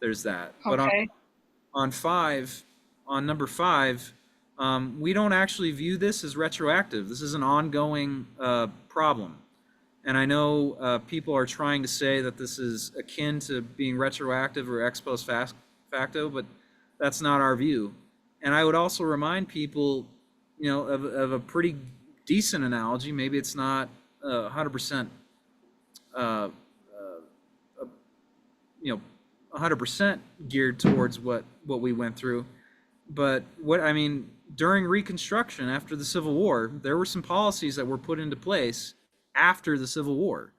there's that. Okay. But on number 5, we don't actually view this as retroactive. This is an ongoing problem. And I know people are trying to say that this is akin to being retroactive or ex post facto, but that's not our view. And I would also remind people, you know, of a pretty decent analogy. Maybe it's not 100%, 100% geared towards what we went through. But during Reconstruction, after the Civil War, there were some policies that were put into place after the Civil War.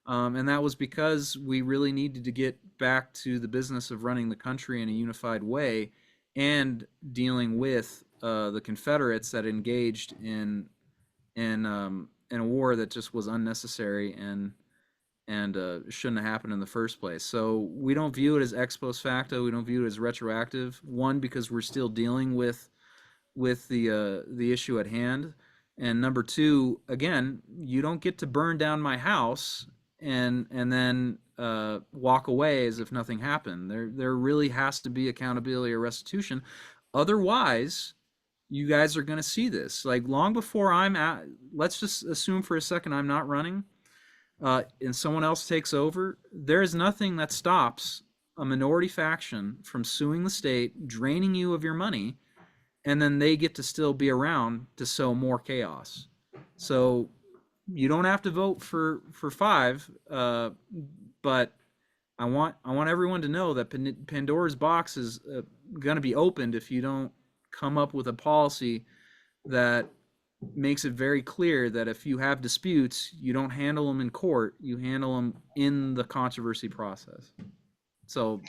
And that was because we really needed to get back to the business of running the country in a unified way and dealing with the Confederates that engaged in a war that just was unnecessary and shouldn't have happened in the first place. So we don't view it as ex post facto. We don't view it as retroactive. One, because we're still dealing with the issue at hand, and number 2, again, you don't get to burn down my house and then walk away as if nothing happened. There really has to be accountability or restitution. Otherwise, you guys are going to see this. Like, long before let's just assume for a second I'm not running, and someone else takes over, there is nothing that stops a minority faction from suing the state, draining you of your money, and then they get to still be around to sow more chaos. So you don't have to vote for 5, but I want everyone to know that Pandora's box is going to be opened if you don't come up with a policy that makes it very clear that if you have disputes, you don't handle them in court, you handle them in the controversy process. So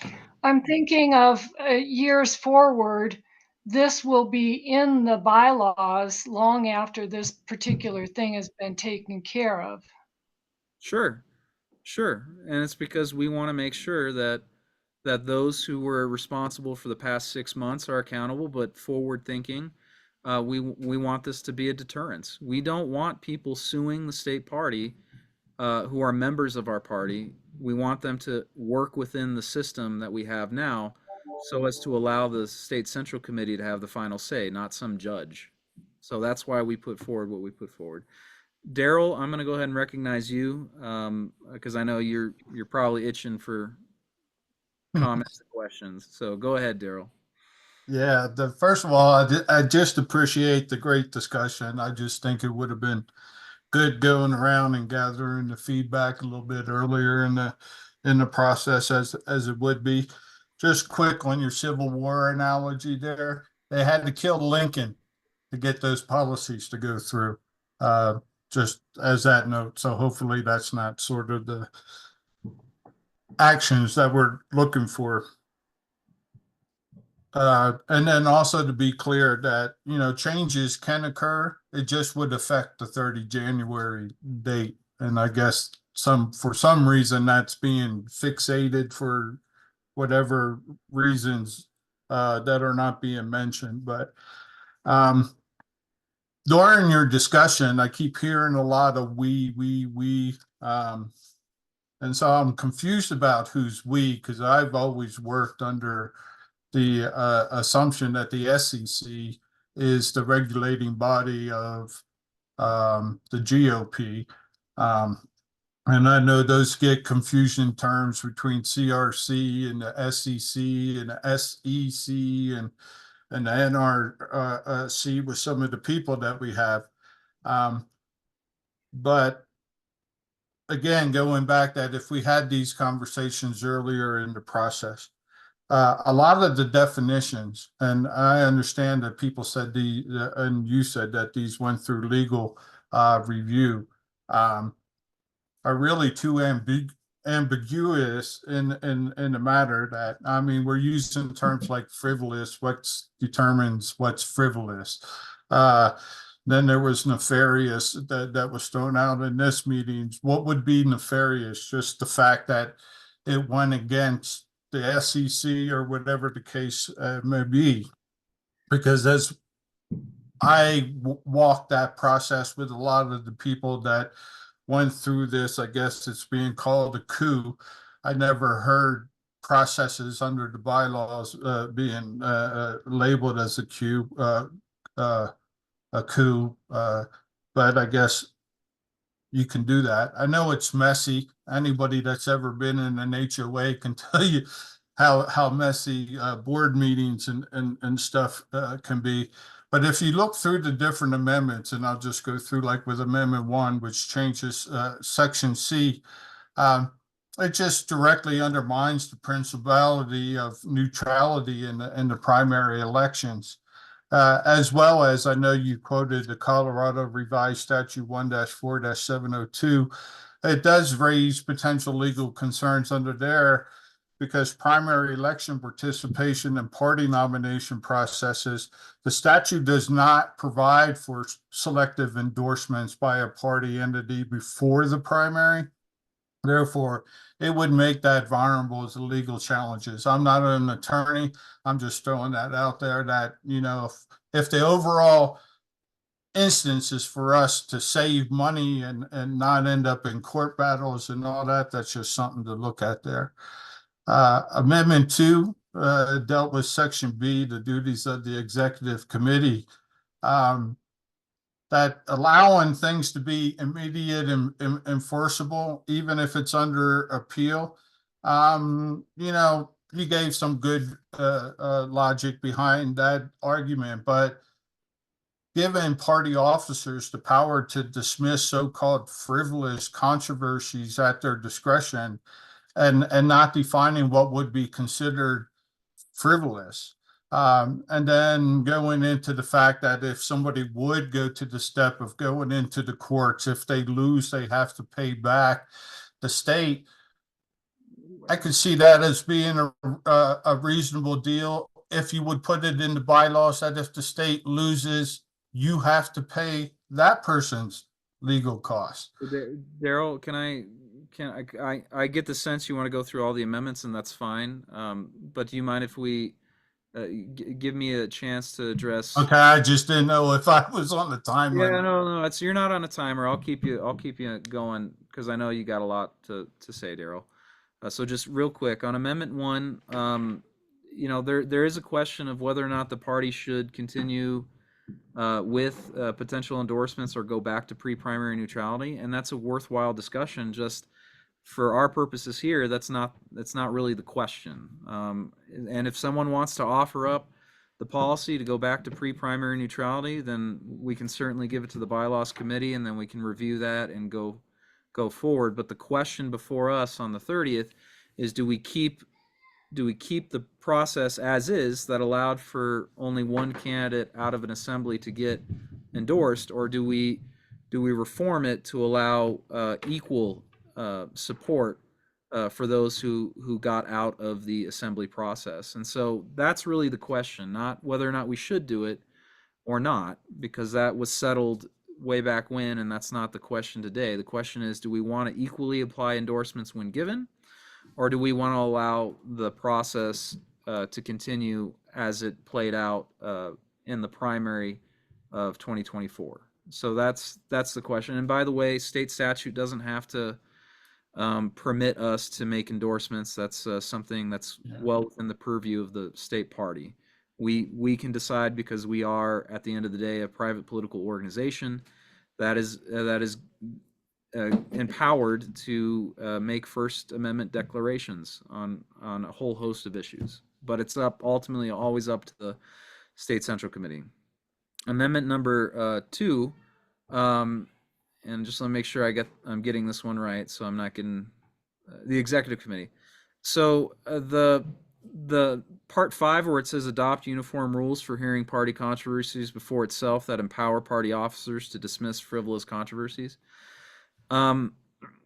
I'm thinking of years forward, this will be in the bylaws long after this particular thing has been taken care of. sure, sure. And it's because we want to make sure that those who were responsible for the past 6 months are accountable, but forward thinking. We want this to be a deterrence. We don't want people suing the state party who are members of our party. We want them to work within the system that we have now so as to allow the state central committee to have the final say, not some judge. So that's why we put forward what we put forward. Daryl, I'm going to go ahead and recognize you because I know you're probably itching for comments and questions. So go ahead, Daryl. Yeah, first of all, I just appreciate the great discussion. I just think it would have been good going around and gathering the feedback a little bit earlier in the process as it would be. Just quick on your Civil War analogy there. They had to kill Lincoln to get those policies to go through. Just as that note. So hopefully that's not sort of the actions that we're looking for. And then also to be clear that, changes can occur. It just would affect the 30 January date. And I guess for some reason that's being fixated for whatever reasons that are not being mentioned. But during your discussion, I keep hearing a lot of we. And so I'm confused about who's we, because I've always worked under the assumption that the SEC is the regulating body of the GOP. And I know those get confusion terms between CRC and the SEC and the SEC and the NRC with some of the people that we have. But again, going back that if we had these conversations earlier in the process, a lot of the definitions, and I understand that people said and you said that these went through legal review, are really too ambiguous in the matter that, I mean, we're using terms like frivolous, what determines what's frivolous. Then there was nefarious that was thrown out in this meeting. What would be nefarious? Just the fact that it went against the SEC or whatever the case may be. Because as I walked that process with a lot of the people that went through this, I guess it's being called a coup. I never heard processes under the bylaws being labeled as a coup. But I guess you can do that. I know it's messy. Anybody that's ever been in an HOA can tell you how messy board meetings and stuff can be. But if you look through the different amendments, and I'll just go through like with Amendment 1, which changes Section C, it just directly undermines the principality of neutrality in the primary elections. As well as, I know you quoted the Colorado Revised Statute 1-4-702. It does raise potential legal concerns under there because primary election participation and party nomination processes, the statute does not provide for selective endorsements by a party entity before the primary. Therefore, it would make that vulnerable as legal challenges. I'm not an attorney. I'm just throwing that out there that, if the overall instance is for us to save money and not end up in court battles and all that, that's just something to look at there. Amendment 2 dealt with Section B, the duties of the executive committee. That allowing things to be immediate and enforceable, even if it's under appeal. You gave some good logic behind that argument, but giving party officers the power to dismiss so-called frivolous controversies at their discretion, and not defining what would be considered frivolous. And then going into the fact that if somebody would go to the step of going into the courts, if they lose, they have to pay back the state. I could see that as being a reasonable deal if you would put it in the bylaws that if the state loses, you have to pay that person's legal costs. Daryl, I get the sense you want to go through all the amendments, and that's fine. But do you mind if we give me a chance to address? Okay, I just didn't know if I was on the time Yeah, limit. no, you're not on a timer. I'll keep you going because I know you got a lot to say, Daryl. So just real quick on Amendment 1, there is a question of whether or not the party should continue with potential endorsements or go back to pre-primary neutrality, and that's a worthwhile discussion. Just for our purposes here, that's not really the question. And if someone wants to offer up the policy to go back to pre-primary neutrality, then we can certainly give it to the bylaws committee, and then we can review that and go forward. But the question before us on the 30th is, do we keep the process as is that allowed for only one candidate out of an assembly to get endorsed, or do we reform it to allow equal support for those who got out of the assembly process? And so that's really the question, not whether or not we should do it or not, because that was settled way back when, and that's not the question today. The question is, do we want to equally apply endorsements when given, or do we want to allow the process to continue as it played out in the primary of 2024? So that's the question. And by the way, state statute doesn't have to permit us to make endorsements. That's something that's well within the purview of the state party. We can decide, because we are, at the end of the day, a private political organization that is empowered to make First Amendment declarations on a whole host of issues. But it's ultimately always up to the State Central Committee. Amendment number 2, and just let me make sure I'm getting this one right, so I'm not getting the Executive Committee. So the part 5, where it says adopt uniform rules for hearing party controversies before itself that empower party officers to dismiss frivolous controversies.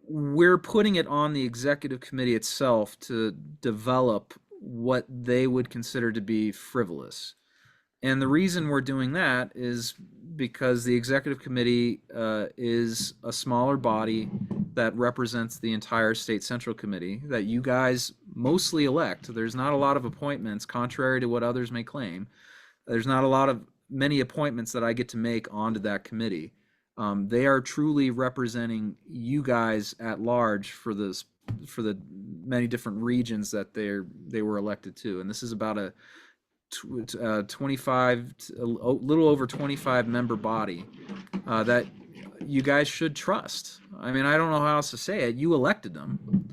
We're putting it on the Executive Committee itself to develop what they would consider to be frivolous. And the reason we're doing that is because the Executive Committee is a smaller body that represents the entire State Central Committee that you guys mostly elect. There's not a lot of appointments, contrary to what others may claim. There's not many appointments that I get to make onto that committee. They are truly representing you guys at large for the many different regions that they were elected to. And this is about a 25, a little over 25 member body that you guys should trust. I mean, I don't know how else to say it. You elected them,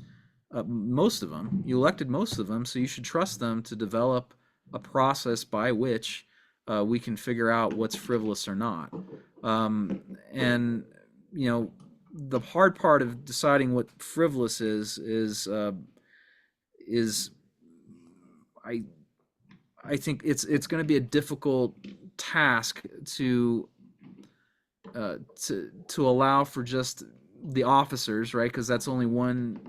most of them. You elected most of them, so you should trust them to develop a process by which we can figure out what's frivolous or not. And the hard part of deciding what frivolous is I think it's going to be a difficult task to allow for just the officers, right? Because that's only one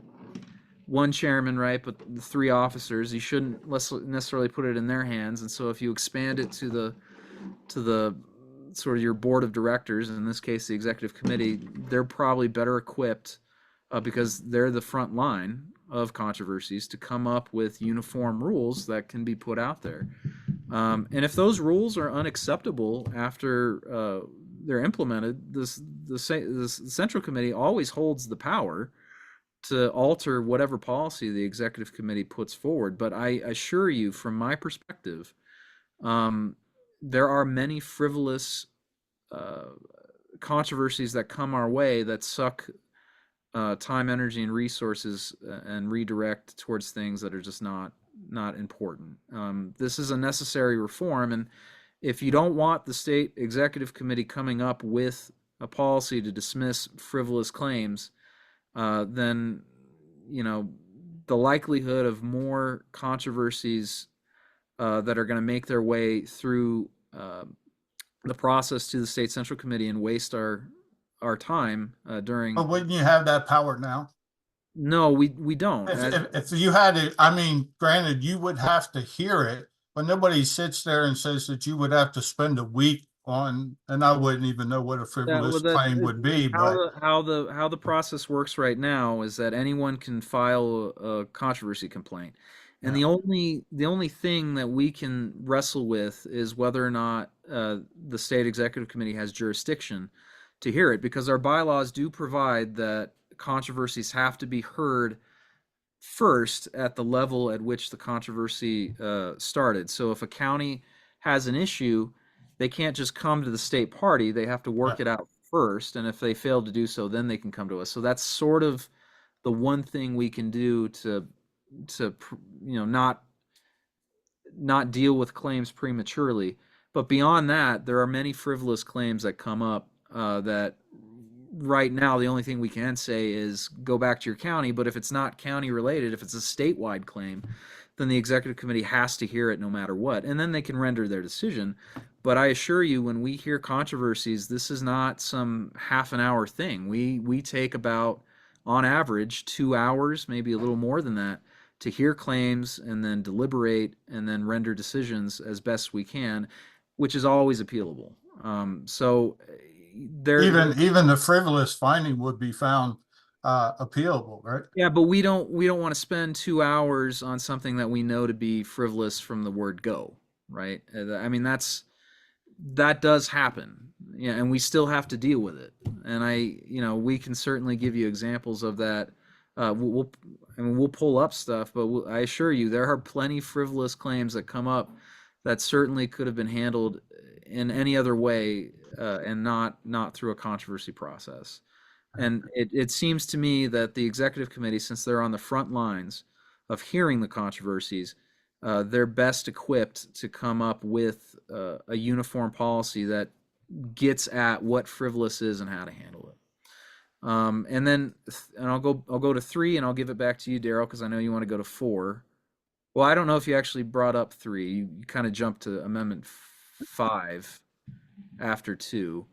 chairman, right? But the 3 officers, you shouldn't necessarily put it in their hands. And so if you expand it to the sort of your board of directors, in this case the Executive Committee, they're probably better equipped because they're the front line of controversies to come up with uniform rules that can be put out there. And if those rules are unacceptable after they're implemented, the Central Committee always holds the power to alter whatever policy the Executive Committee puts forward. But I assure you, from my perspective, there are many frivolous controversies that come our way that suck time, energy, and resources and redirect towards things that are just not important. This is a necessary reform, and if you don't want the State Executive Committee coming up with a policy to dismiss frivolous claims, then the likelihood of more controversies that are going to make their way through the process to the state central committee and waste our time during. But wouldn't you have that power now? No, we don't. If you had it, I mean, granted, you would have to hear it, but nobody sits there and says that you would have to spend a week on, and I wouldn't even know what a frivolous claim would be, but. How the process works right now is that anyone can file a controversy complaint. And the only thing that we can wrestle with is whether or not the state executive committee has jurisdiction to hear it, because our bylaws do provide that controversies have to be heard first at the level at which the controversy started. So if a county has an issue, they can't just come to the state party. They have to work it out first. And if they fail to do so, then they can come to us. So that's sort of the one thing we can do to not deal with claims prematurely. But beyond that, there are many frivolous claims that come up that right now the only thing we can say is go back to your county. But if it's not county related, if it's a statewide claim, then the executive committee has to hear it no matter what, and then they can render their decision. But I assure you, when we hear controversies, this is not some half an hour thing. We take about, on average, 2 hours, maybe a little more than that, to hear claims and then deliberate and then render decisions as best we can, which is always appealable. So there, even the frivolous finding would be found appealable, right? Yeah, but we don't want to spend 2 hours on something that we know to be frivolous from the word go, right? I mean, that does happen. Yeah, and we still have to deal with it. And we can certainly give you examples of that. We'll pull up stuff, but I assure you there are plenty frivolous claims that come up that certainly could have been handled in any other way and not through a controversy process. And it seems to me that the executive committee, since they're on the front lines of hearing the controversies, they're best equipped to come up with a uniform policy that gets at what frivolous is and how to handle it. And I'll go to 3, and I'll give it back to you, Daryl, because I know you want to go to 4. Well, I don't know if you actually brought up 3. You kind of jumped to Amendment 5 after 2.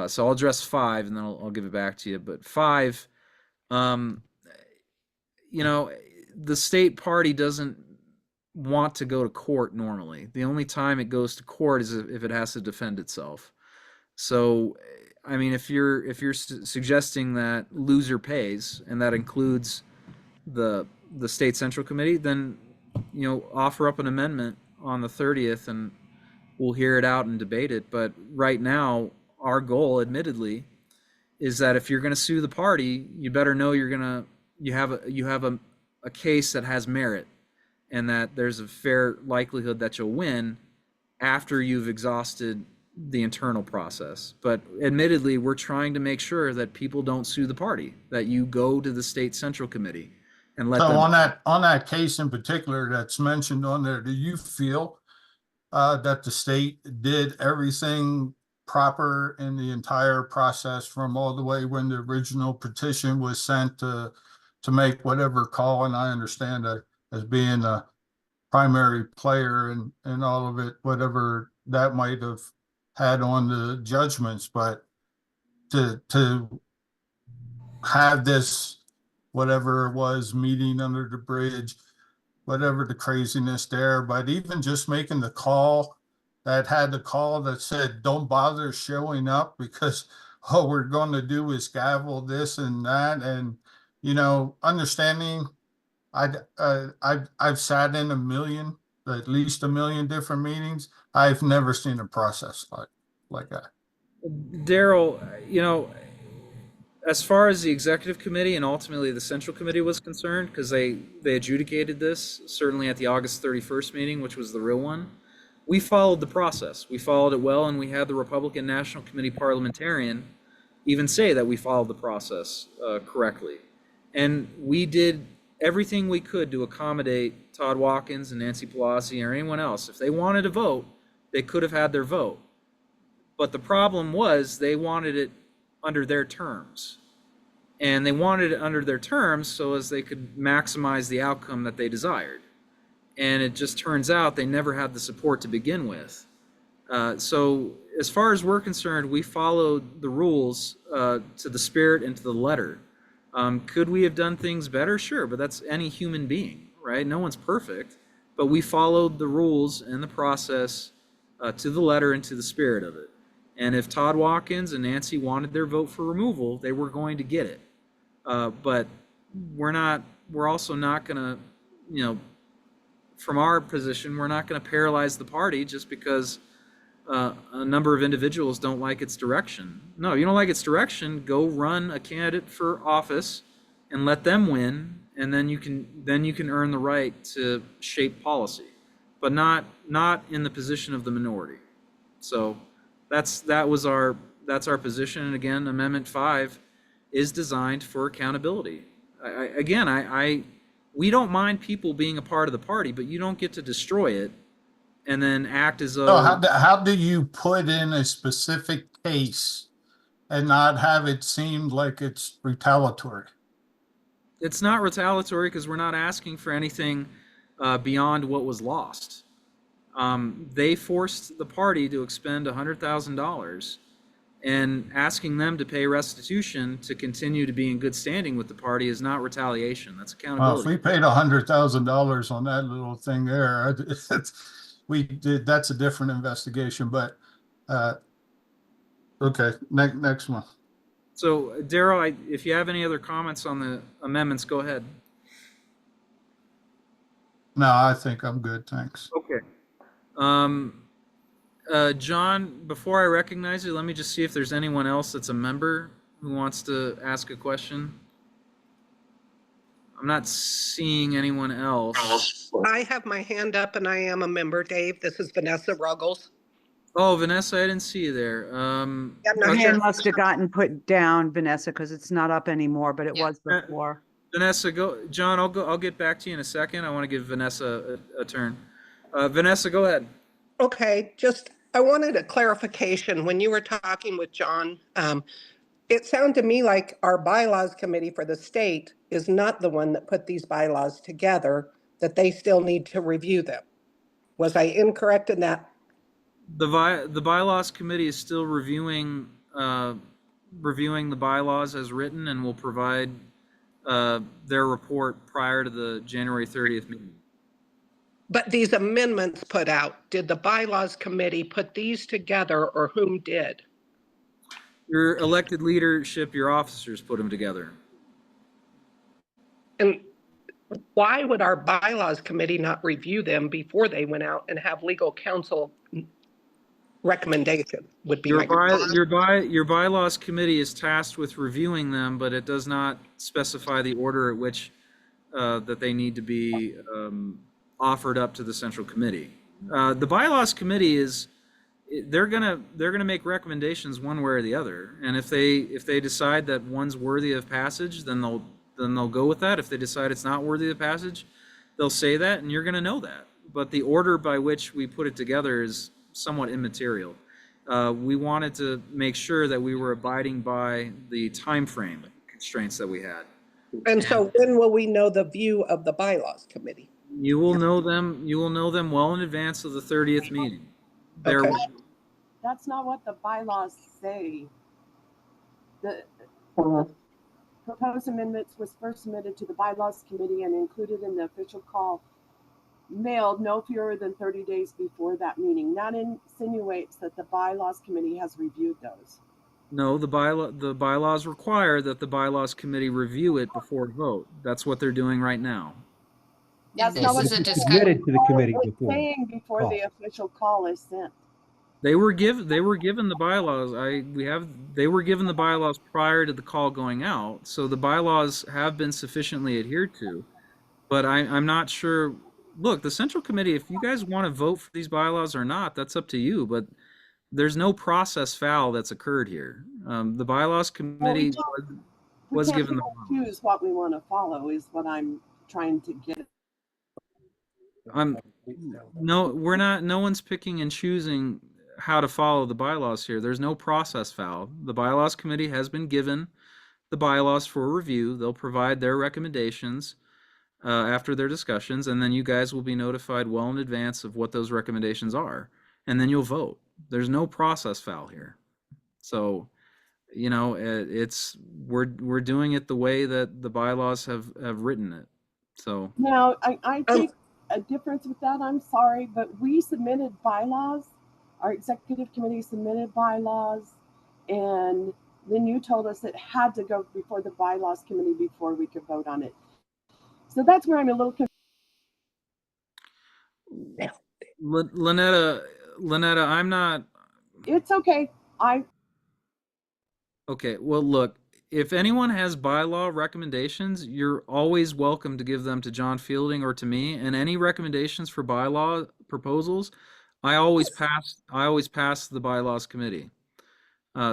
So I'll address 5, and then I'll give it back to you. But 5, the state party doesn't want to go to court normally. The only time it goes to court is if it has to defend itself. So, I mean, if you're suggesting that loser pays, and that includes the state central committee, then offer up an amendment on the 30th, and we'll hear it out and debate it. But right now, our goal, admittedly, is that if you're going to sue the party, you better know you have a case that has merit, and that there's a fair likelihood that you'll win after you've exhausted the internal process. But admittedly, we're trying to make sure that people don't sue the party, that you go to the state central committee and let them. On that case in particular that's mentioned on there, do you feel that the state did everything proper in the entire process, from all the way when the original petition was sent to make whatever call? And I understand that as being a primary player and all of it, whatever that might have had on the judgments, but to have this, whatever it was, meeting under the bridge, whatever the craziness there, but even just making the call that said, don't bother showing up because all we're going to do is gavel this and that. And, understanding, I've sat in at least a million different meetings. I've never seen a process like that. Daryl, as far as the executive committee and ultimately the central committee was concerned, because they adjudicated this, certainly at the August 31st meeting, which was the real one, we followed the process. We followed it well, and we had the Republican National Committee parliamentarian even say that we followed the process correctly. And we did everything we could to accommodate Todd Watkins and Nancy Pelosi or anyone else. If they wanted to vote, they could have had their vote. But the problem was they wanted it under their terms. and they wanted it under their terms so as they could maximize the outcome that they desired. And it just turns out they never had the support to begin with. So as far as we're concerned, we followed the rules to the spirit and to the letter. Could we have done things better? Sure, but that's any human being, right? No one's perfect, but we followed the rules and the process to the letter and to the spirit of it. And if Todd Watkins and Nancy wanted their vote for removal, they were going to get it. But we're also not going to, you know, from our position, we're not going to paralyze the party just because a number of individuals don't like its direction. No, you don't like its direction, go run a candidate for office and let them win, and then you can earn the right to shape policy, but not in the position of the minority. So that's our position. And again, Amendment 5 is designed for accountability. We don't mind people being a part of the party, but you don't get to destroy it and then act as though. So how do you put in a specific case and not have it seem like it's retaliatory? It's not retaliatory because we're not asking for anything beyond what was lost. They forced the party to expend $100,000, and asking them to pay restitution to continue to be in good standing with the party is not retaliation. That's Well, accountability. if we paid $100,000 on that little thing there, that's a different investigation, but, okay, next one. So, Daryl, if you have any other comments on the amendments, go ahead. No, I think I'm good, thanks. Okay. John, before I recognize you, let me just see if there's anyone else that's a member who wants to ask a question. I'm not seeing anyone else. I have my hand up and I am a member, Dave. This is Vanessa Ruggles. Oh, Vanessa, I didn't see you there. Yeah, I'm Your not hand sure. must have gotten put down, Vanessa, because it's not up anymore, but it Yeah. was before. Vanessa, go. John, I'll get back to you in a second. I want to give Vanessa a turn. Vanessa, go ahead. Okay, just, I wanted a clarification. When you were talking with John, it sounded to me like our bylaws committee for the state is not the one that put these bylaws together, that they still need to review them. Was I incorrect in that? The bylaws committee is still reviewing the bylaws as written, and will provide their report prior to the January 30th meeting. But these amendments put out, did the bylaws committee put these together or whom did? Your elected leadership, your officers put them together. And why would our bylaws committee not review them before they went out and have legal counsel recommendation would be Your my. bylaws committee is tasked with reviewing them, but it does not specify the order at which that they need to be offered up to the central committee. The bylaws committee is, they're gonna make recommendations one way or the other, and if they decide that one's worthy of passage, then they'll go with that. If they decide it's not worthy of passage, they'll say that, and you're gonna know that. But the order by which we put it together is somewhat immaterial. We wanted to make sure that we were abiding by the time frame constraints that we had. And so when will we know the view of the bylaws committee? You will know them well in advance of the 30th meeting. Okay. That's not what the bylaws say. The proposed amendments was first submitted to the bylaws committee and included in the official call mailed no fewer than 30 days before that meeting. That insinuates that the bylaws committee has reviewed those. No, the bylaws require that the bylaws committee review it before vote. That's what they're doing right now. That's And not this what is a it's discussion. Submitted to the committee It's before. saying before the official call is sent. They were given the bylaws. They were given the bylaws prior to the call going out, so the bylaws have been sufficiently adhered to. But I'm not sure. Look, the central committee, if you guys want to vote for these bylaws or not, that's up to you. But there's no process foul that's occurred here. The bylaws committee was We can't given the pick and choose what we want to follow is what I'm trying to get. we're not. No one's picking and choosing how to follow the bylaws here. There's no process foul. The bylaws committee has been given the bylaws for review. They'll provide their recommendations after their discussions, and then you guys will be notified well in advance of what those recommendations are, and then you'll vote. There's no process foul here. So, we're doing it the way that the bylaws have written it. So Now, I take a difference with that. I'm sorry, but we submitted bylaws. Our executive committee submitted bylaws, and then you told us it had to go before the bylaws committee before we could vote on it. So that's where I'm a little confused. Lynetta, I'm not. It's okay. Okay, well, look, if anyone has bylaw recommendations, you're always welcome to give them to John Fielding or to me. And any recommendations for bylaw proposals, I always pass the bylaws committee.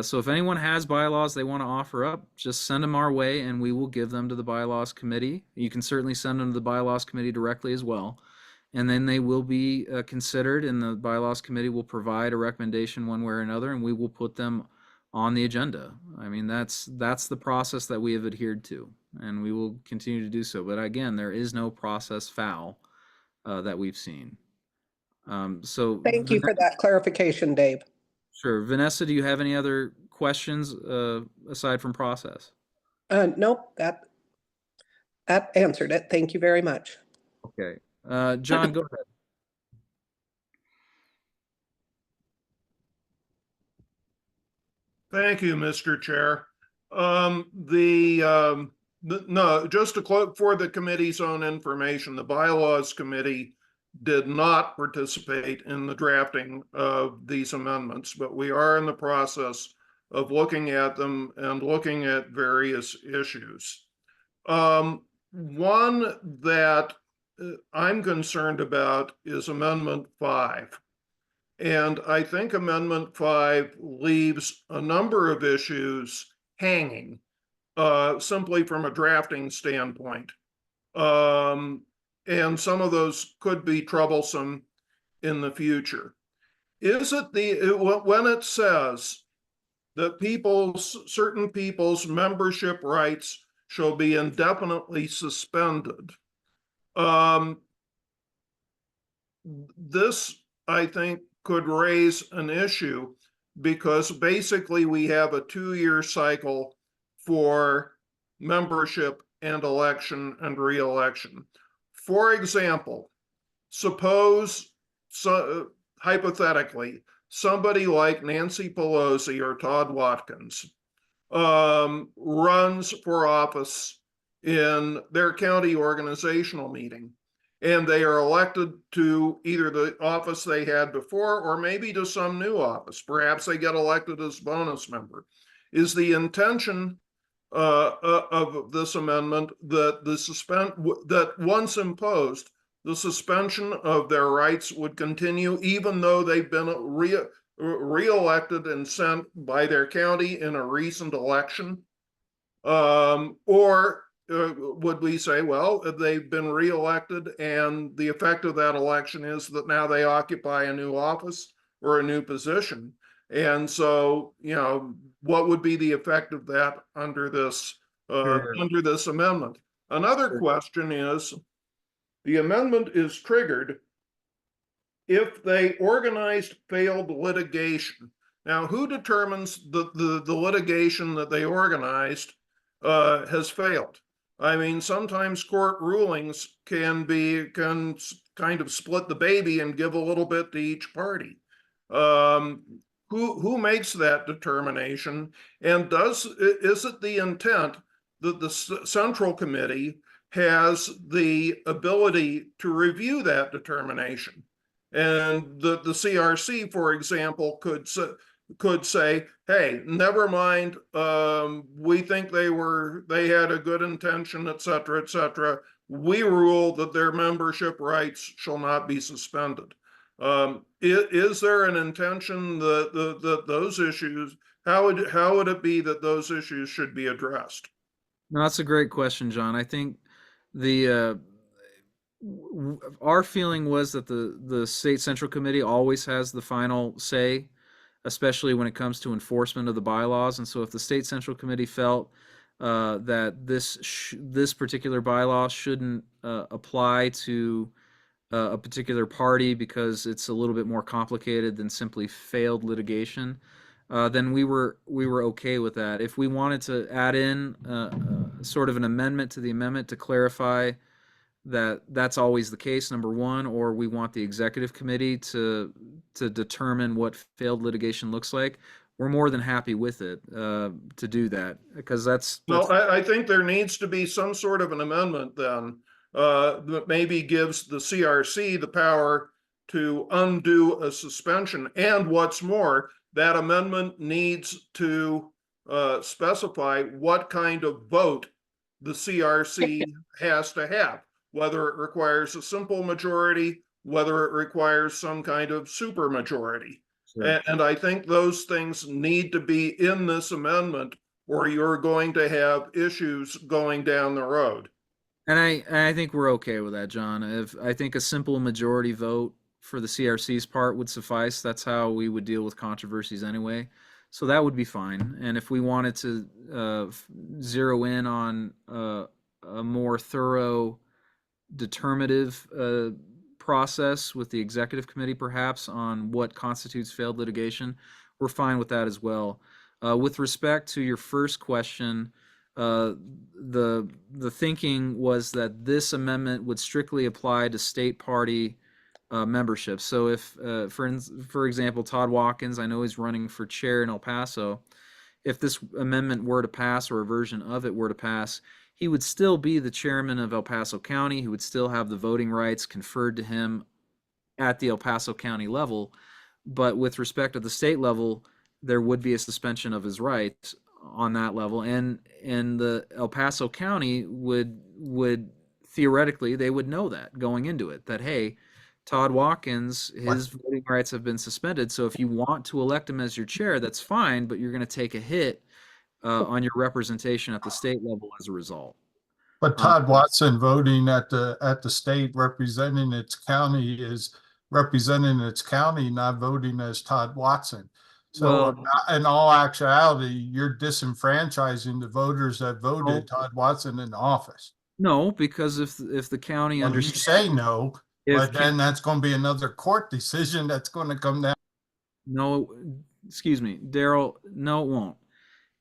So if anyone has bylaws they want to offer up, just send them our way and we will give them to the bylaws committee. You can certainly send them to the bylaws committee directly as well. And then they will be considered, and the bylaws committee will provide a recommendation one way or another, and we will put them on the agenda. I mean, that's the process that we have adhered to, and we will continue to do so. But again, there is no process foul that we've seen. So Thank you for that clarification, Dave. Sure. Vanessa, do you have any other questions aside from process? Nope, that answered it. Thank you very much. Okay. John, go ahead. Thank you, Mr. Chair. No, just to quote for the committee's own information, the bylaws committee did not participate in the drafting of these amendments, but we are in the process of looking at them and looking at various issues. One that I'm concerned about is Amendment 5. And I think Amendment 5 leaves a number of issues hanging, simply from a drafting standpoint. And some of those could be troublesome in the future. Is it when it says that certain people's membership rights shall be indefinitely suspended? This, I think, could raise an issue because basically we have a 2-year cycle for membership and election and re-election. For example, suppose, hypothetically, somebody like Nancy Pelosi or Todd Watkins runs for office in their county organizational meeting, and they are elected to either the office they had before or maybe to some new office. Perhaps they get elected as bonus member. Is the intention of this amendment that that once imposed, the suspension of their rights would continue even though they've been re-elected and sent by their county in a recent election? Or would we say, well, they've been re-elected and the effect of that election is that now they occupy a new office or a new position? And so, what would be the effect of that under this amendment? Another question is, the amendment is triggered if they organized failed litigation. Now, who determines the litigation that they organized has failed? I mean, sometimes court rulings can kind of split the baby and give a little bit to each party. Who makes that determination? And is it the intent that the Central Committee has the ability to review that determination? And the CRC, for example, could say, hey, never mind, we think they had a good intention, et cetera, we rule that their membership rights shall not be suspended. Is there an intention that those issues, how would it be that those issues should be addressed? No, that's a great question, John. I think our feeling was that the State Central Committee always has the final say, especially when it comes to enforcement of the bylaws. And so if the State Central Committee felt that this particular bylaw shouldn't apply to a particular party because it's a little bit more complicated than simply failed litigation, then we were okay with that. If we wanted to add in sort of an amendment to the amendment to clarify that that's always the case, number one, or we want the executive committee to determine what failed litigation looks like, we're more than happy with it to do that, because that's Well, I think there needs to be some sort of an amendment then that maybe gives the CRC the power to undo a suspension. And what's more, that amendment needs to specify what kind of vote the CRC has to have, whether it requires a simple majority, whether it requires some kind of supermajority. Sure. And I think those things need to be in this amendment, or you're going to have issues going down the road. And I think we're okay with that, John. I think a simple majority vote for the CRC's part would suffice. That's how we would deal with controversies anyway. So that would be fine. And if we wanted to zero in on a more thorough determinative process with the executive committee, perhaps, on what constitutes failed litigation, we're fine with that as well. With respect to your first question, the thinking was that this amendment would strictly apply to state party membership. So if, for example, Todd Watkins, I know he's running for chair in El Paso, if this amendment were to pass, or a version of it were to pass, he would still be the chairman of El Paso County. He would still have the voting rights conferred to him at the El Paso County level. But with respect to the state level, there would be a suspension of his rights on that level. And the El Paso County would theoretically, they would know that going into it, that, hey, Todd Watkins, his voting rights have been suspended. So if you want to elect him as your chair, that's fine, but you're going to take a hit on your representation at the state level as a result. But Todd Watson voting at the state, representing its county, is representing its county, not voting as Todd Watson. So in all actuality, you're disenfranchising the voters that voted Todd Watson in office. No, because if the county Well, you say no, but then that's going to be another court decision that's going to come down. No, excuse me, Daryl, no, it won't.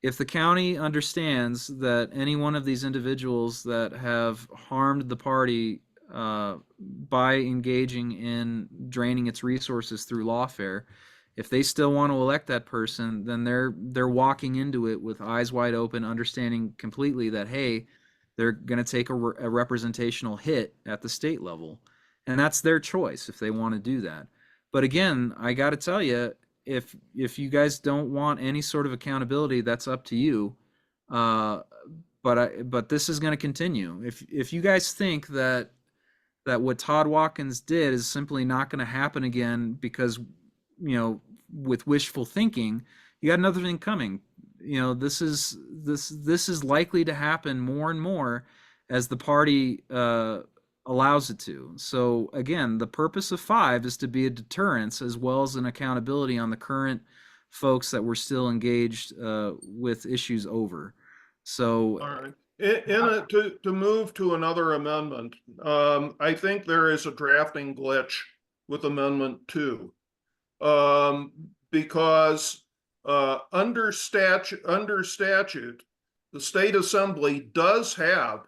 If the county understands that any one of these individuals that have harmed the party by engaging in draining its resources through lawfare, if they still want to elect that person, then they're walking into it with eyes wide open, understanding completely that, hey, they're going to take a representational hit at the state level. And that's their choice if they want to do that. But again, I got to tell you, if you guys don't want any sort of accountability, that's up to you. But this is going to continue. If you guys think that what Todd Watkins did is simply not going to happen again because, with wishful thinking, you got another thing coming. This is likely to happen more and more as the party allows it to. So again, the purpose of 5 is to be a deterrence as well as an accountability on the current folks that were still engaged with issues over. So all right. To move to another amendment, I think there is a drafting glitch with Amendment 2, because under statute, the state assembly does have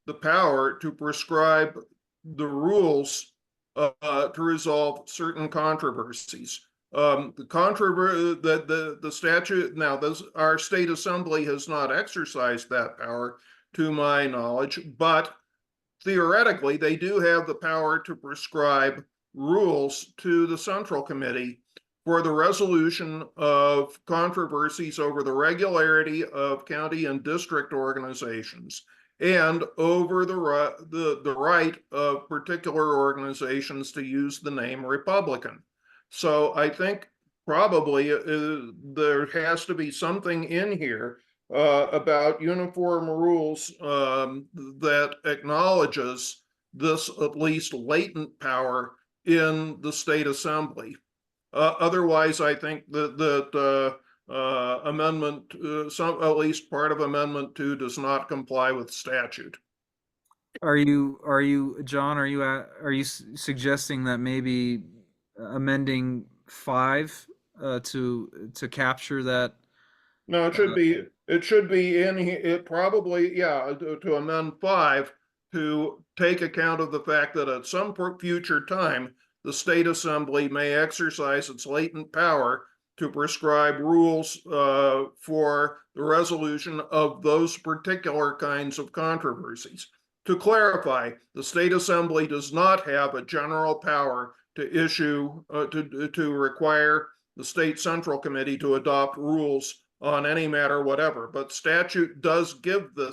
the power to prescribe the rules to resolve certain controversies. The statute now, our state assembly has not exercised that power, to my knowledge, but theoretically they do have the power to prescribe rules to the Central Committee for the resolution of controversies over the regularity of county and district organizations, and over the right of particular organizations to use the name Republican. So I think probably there has to be something in here about uniform rules that acknowledges this at least latent power in the state assembly. Otherwise, I think that amendment, at least part of Amendment 2 does not comply with statute. Are you, John, are you suggesting that maybe amending 5 to capture that? No, it should be in, it probably, yeah, to amend 5 to take account of the fact that at some future time, the state assembly may exercise its latent power to prescribe rules for the resolution of those particular kinds of controversies. To clarify, the state assembly does not have a general power to issue, to require the state central committee to adopt rules on any matter whatever, but statute does give the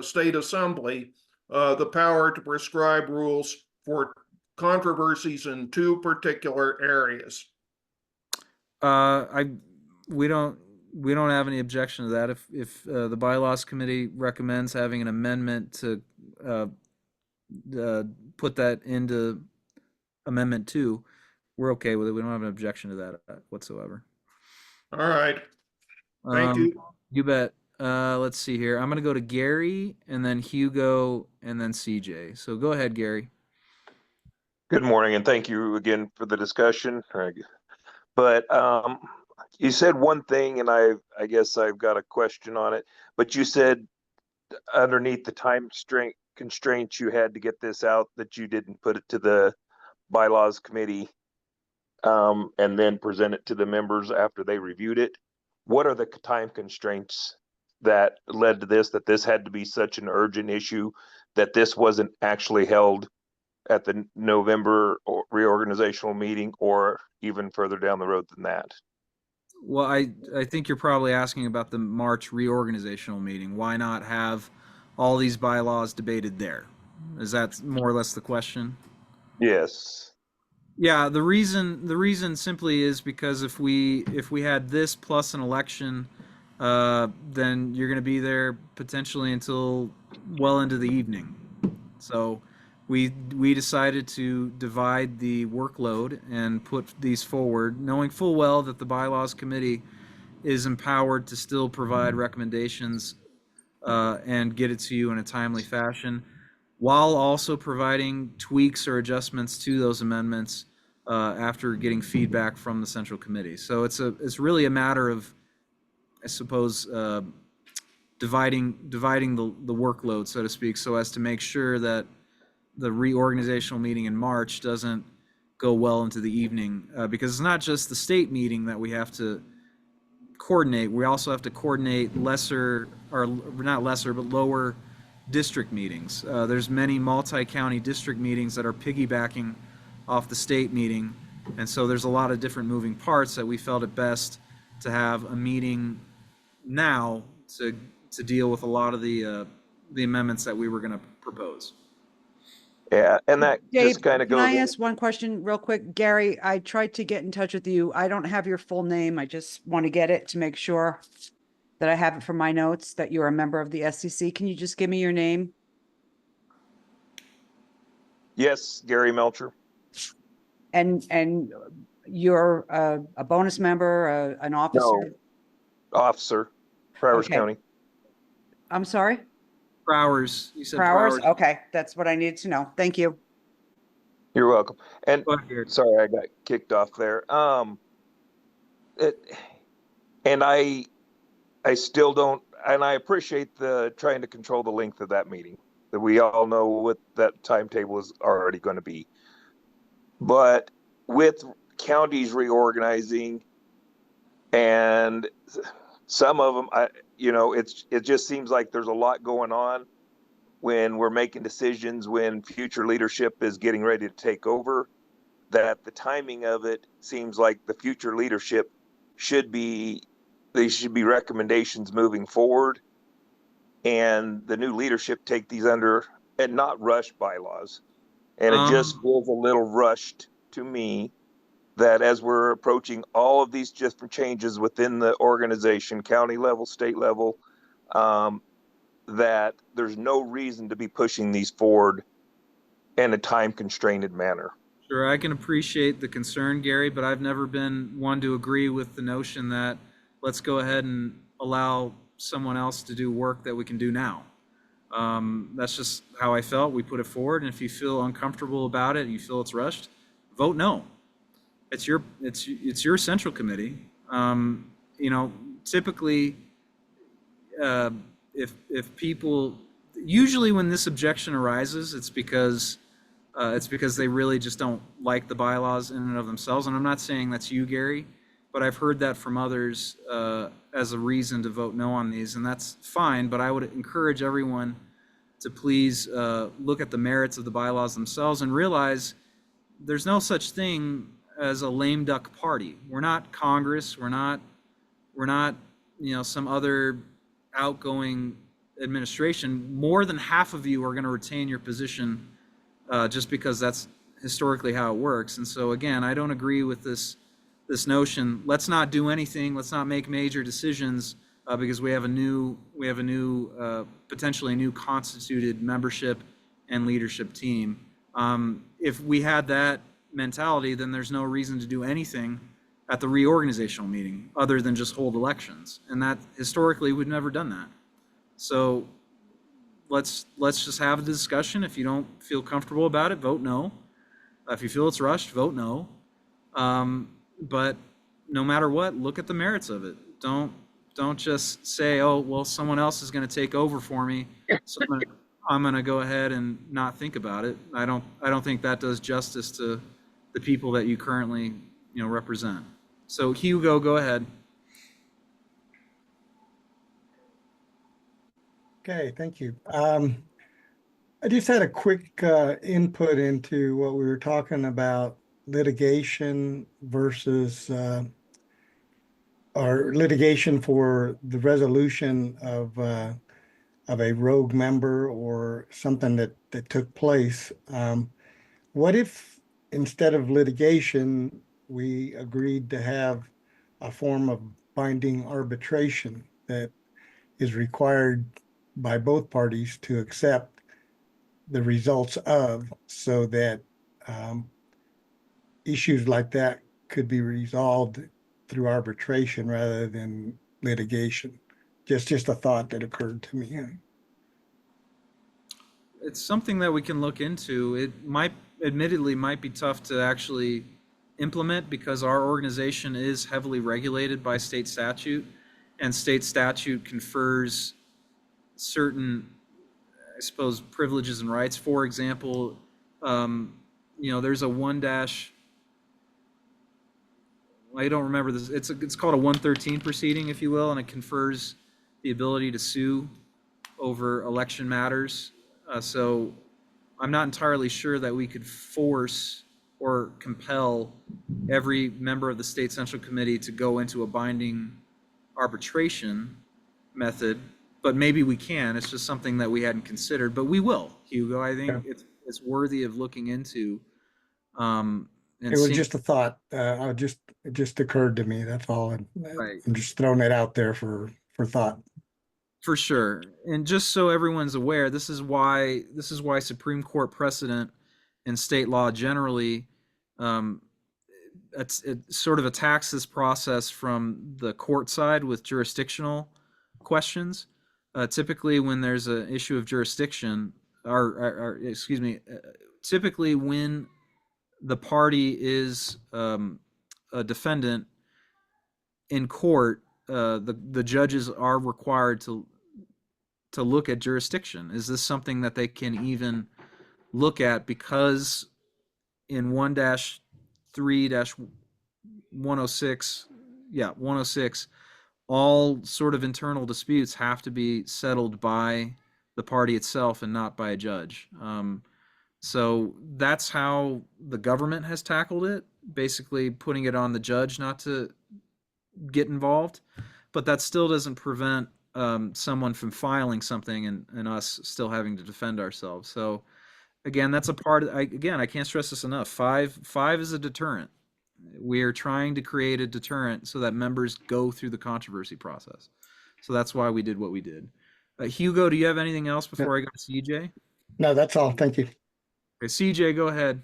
state assembly the power to prescribe rules for controversies in 2 particular areas. We don't have any objection to that. If the bylaws committee recommends having an amendment to put that into Amendment 2, we're okay with it. We don't have an objection to that whatsoever. All right. Thank you. You bet. Let's see here. I'm going to go to Gary and then Hugo and then CJ. So go ahead, Gary. Good morning, and thank you again for the discussion. But you said one thing, and I guess I've got a question on it. But you said underneath the time constraints you had to get this out, that you didn't put it to the bylaws committee and then present it to the members after they reviewed it. What are the time constraints that led to this, that this had to be such an urgent issue, that this wasn't actually held at the November reorganizational meeting or even further down the road than that? Well, I think you're probably asking about the March reorganizational meeting. Why not have all these bylaws debated there? Is that more or less the question? Yes. Yeah, the reason simply is because if we had this plus an election, then you're going to be there potentially until well into the evening. So we decided to divide the workload and put these forward, knowing full well that the bylaws committee is empowered to still provide recommendations and get it to you in a timely fashion, while also providing tweaks or adjustments to those amendments after getting feedback from the central committee. So it's really a matter of, I suppose, dividing the workload, so to speak, so as to make sure that the reorganizational meeting in March doesn't go well into the evening, because it's not just the state meeting that we have to coordinate. We also have to coordinate lesser, or not lesser, but lower district meetings. There's many multi-county district meetings that are piggybacking off the state meeting, and so there's a lot of different moving parts that we felt it best to have a meeting now to deal with a lot of the amendments that we were going to propose. Yeah, and that Dave, just kind of can goes. I ask one question real quick? Gary, I tried to get in touch with you. I don't have your full name. I just want to get it to make sure that I have it for my notes, that you're a member of the SCC. Can you just give me your name? Yes, Gary Melcher. And you're a bonus member, an officer? No, officer, Prowers Okay. County. I'm sorry? Prowers. You said Prowers? Prowers. Okay, that's what I needed to know. Thank you. You're welcome. And Go ahead, Gary. sorry, I got kicked off there. And I still don't, and I appreciate the trying to control the length of that meeting, that we all know what that timetable is already going to be. But with counties reorganizing, and some of them, it just seems like there's a lot going on when we're making decisions, when future leadership is getting ready to take over, that the timing of it seems like the future leadership should be recommendations moving forward, and the new leadership take these under and not rush bylaws. And it just feels a little rushed to me, that as we're approaching all of these different changes within the organization, county level, state level, that there's no reason to be pushing these forward in a time constrained manner. Sure, I can appreciate the concern, Gary, but I've never been one to agree with the notion that let's go ahead and allow someone else to do work that we can do now. That's just how I felt. We put it forward, and if you feel uncomfortable about it, you feel it's rushed, vote no. It's your central committee. Typically, if people, usually when this objection arises, it's because they really just don't like the bylaws in and of themselves. And I'm not saying that's you, Gary, but I've heard that from others as a reason to vote no on these, and that's fine. But I would encourage everyone to please look at the merits of the bylaws themselves and realize there's no such thing as a lame duck party. We're not Congress. We're not some other outgoing administration. More than half of you are going to retain your position just because that's historically how it works. And so again, I don't agree with this notion. Let's not do anything. Let's not make major decisions because we have a new potentially new constituted membership and leadership team. If we had that mentality, then there's no reason to do anything at the reorganizational meeting other than just hold elections. And that historically we've never done that. So let's just have a discussion. If you don't feel comfortable about it, vote no. If you feel it's rushed, vote no. But no matter what, look at the merits of it. Don't just say, oh, well, someone else is going to take over for me, so I'm going to go ahead and not think about it. I don't think that does justice to the people that you currently represent. So Hugo, go ahead. Okay, thank you. I just had a quick input into what we were talking about, litigation versus or litigation for the resolution of a rogue member or something that took place. What if instead of litigation, we agreed to have a form of binding arbitration that is required by both parties to accept the results of, so that issues like that could be resolved through arbitration rather than litigation? Just a thought that occurred to me. It's something that we can look into. It admittedly might be tough to actually implement because our organization is heavily regulated by state statute, and state statute confers certain, I suppose, privileges and rights. For example, there's a I don't remember this. It's called a 113 proceeding, if you will, and it confers the ability to sue over election matters. So I'm not entirely sure that we could force or compel every member of the state central committee to go into a binding arbitration method, but maybe we can. It's just something that we hadn't considered, but we will, Hugo. I think it's worthy of looking into. It was just a thought. It just occurred to me. That's all. Right. I'm just throwing it out there for thought. For sure. And just so everyone's aware, this is why Supreme Court precedent and state law generally it sort of attacks this process from the court side with jurisdictional questions. Typically, when there's an issue of jurisdiction, typically when the party is a defendant in court, the judges are required to look at jurisdiction. Is this something that they can even look at? Because in 1-3-106, all sort of internal disputes have to be settled by the party itself and not by a judge. So that's how the government has tackled it, basically putting it on the judge not to get involved. But that still doesn't prevent someone from filing something and us still having to defend ourselves. So again, that's a part of, I can't stress this enough. Five is a deterrent. We are trying to create a deterrent so that members go through the controversy process. So that's why we did what we did. Hugo, do you have anything else before I go to CJ? No, that's all. Thank you. Okay, CJ, go ahead.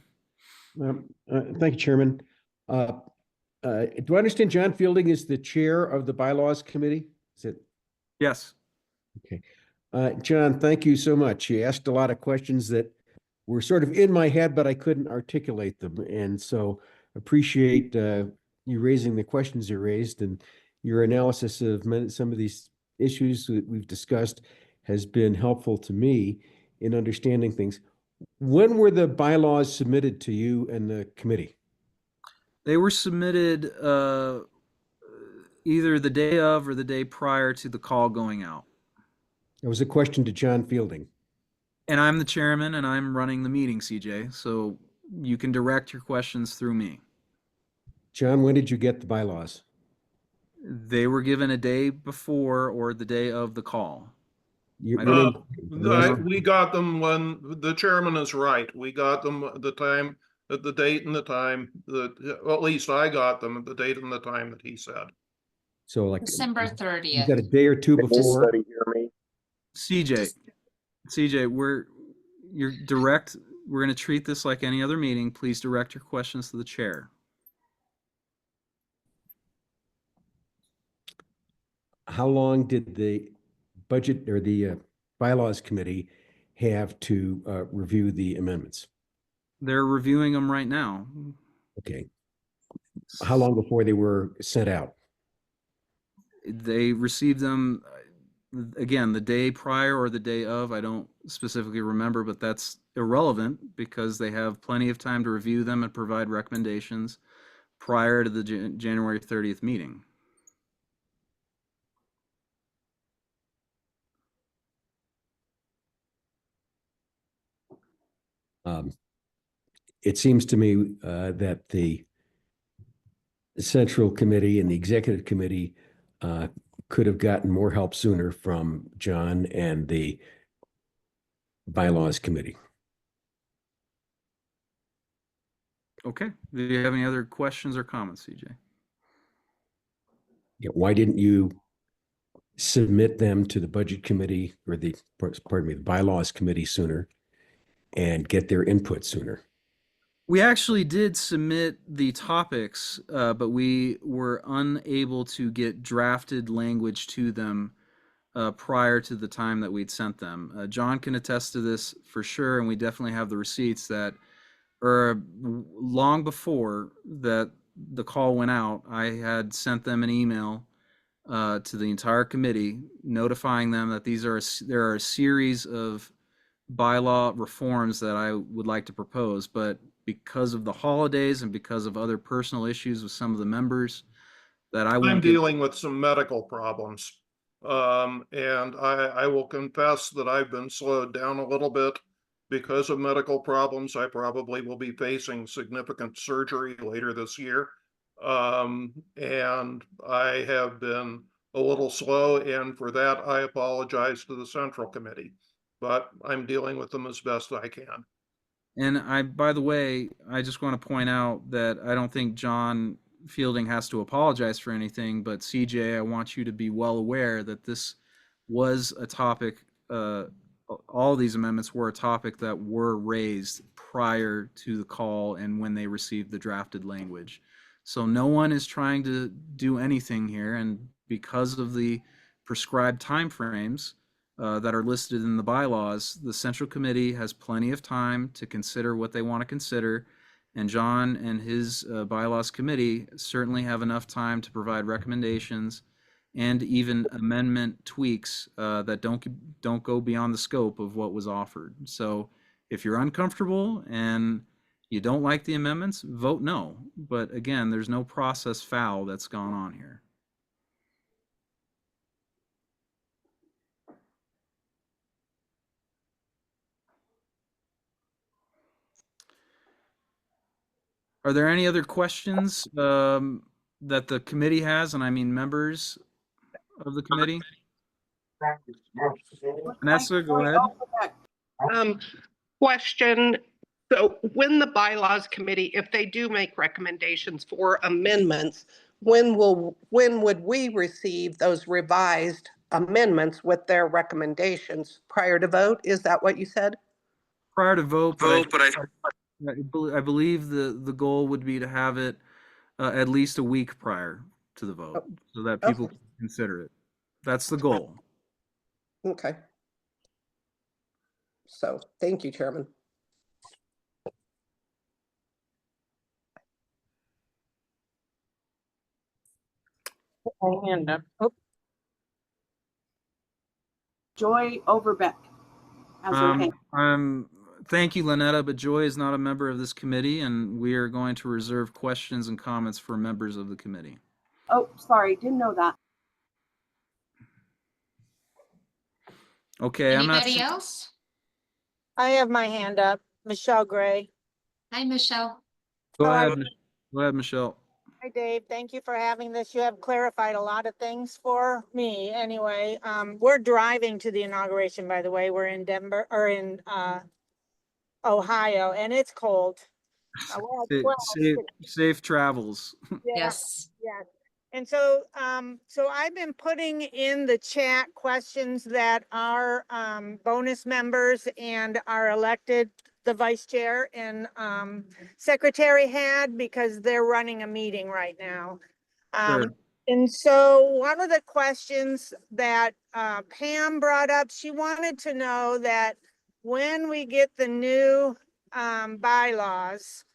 Thank you, Chairman. Do I understand John Fielding is the chair of the Bylaws Committee? Is it? Yes. Okay. John, thank you so much. You asked a lot of questions that were sort of in my head, but I couldn't articulate them. And so appreciate you raising the questions you raised, and your analysis of some of these issues that we've discussed has been helpful to me in understanding things. When were the bylaws submitted to you and the committee? They were submitted either the day of or the day prior to the call going out. It was a question to John Fielding. And I'm the chairman and I'm running the meeting, CJ. So you can direct your questions through me. John, when did you get the bylaws? They were given a day before or the day of the call. You- I when don't- in- We got them when the chairman is right. We got them at the time, at the date and the time that, well, at least I got them at the date and the time that he said. So like December you 30th. got a day or two before? CJ, you're direct. We're going to treat this like any other meeting. Please direct your questions to the chair. How long did the budget or the bylaws committee have to review the amendments? They're reviewing them right now. Okay. How long before they were sent out? They received them, again, the day prior or the day of. I don't specifically remember, but that's irrelevant because they have plenty of time to review them and provide recommendations prior to the January 30th meeting. It seems to me that the Central Committee and the Executive Committee could have gotten more help sooner from John and the Bylaws Committee. Okay. Do you have any other questions or comments, CJ? Yeah, why didn't you submit them to the Budget Committee or the Bylaws Committee sooner and get their input sooner? We actually did submit the topics, but we were unable to get drafted language to them prior to the time that we'd sent them. John can attest to this for sure, and we definitely have the receipts that, or long before that the call went out, I had sent them an email to the entire committee notifying them that there are a series of bylaw reforms that I would like to propose, but because of the holidays and because of other personal issues with some of the members, that I I'm won't dealing with some medical problems. And I will confess that I've been slowed down a little bit because of medical problems. I probably will be facing significant surgery later this year. And I have been a little slow, and for that, I apologize to the Central Committee, but I'm dealing with them as best I can. And by the way, I just want to point out that I don't think John Fielding has to apologize for anything, but CJ, I want you to be well aware that this was a topic, all these amendments were a topic that were raised prior to the call and when they received the drafted language. So no one is trying to do anything here, and because of the prescribed timeframes that are listed in the bylaws, the Central Committee has plenty of time to consider what they want to consider, and John and his bylaws committee certainly have enough time to provide recommendations and even amendment tweaks that don't go beyond the scope of what was offered. So if you're uncomfortable and you don't like the amendments, vote no. But again, there's no process foul that's gone on here. Are there any other questions that the committee has? And I mean members of the committee? Vanessa, go ahead. Question. So when the bylaws committee, if they do make recommendations for amendments, when would we receive those revised amendments with their recommendations prior to vote? Is that what you said? Prior to vote, but I believe the goal would be to have it at least a week prior to the vote, so that people Okay. can consider it. That's the goal. Okay. So, thank you, Chairman. Hand up. Oh. Joy Overbeck has her hand. Thank you, Lynetta, but Joy is not a member of this committee, and we are going to reserve questions and comments for members of the committee. Oh, sorry, didn't know that. Okay, Anybody else? I have my hand up. Michelle Gray. Hi, Michelle. Go How are ahead, go ahead, Michelle. Hi, Dave. Thank you for having this. You have clarified a lot of things for me anyway. We're driving to the inauguration, by the way. We're in Denver or in Ohio, and it's cold. Safe travels. Yes. Yes. And so, so I've been putting in the chat questions that our bonus members and our elected, the vice chair and secretary had, because they're running a meeting right now. Sure. And so one of the questions that Pam brought up, she wanted to know that when we get the new bylaws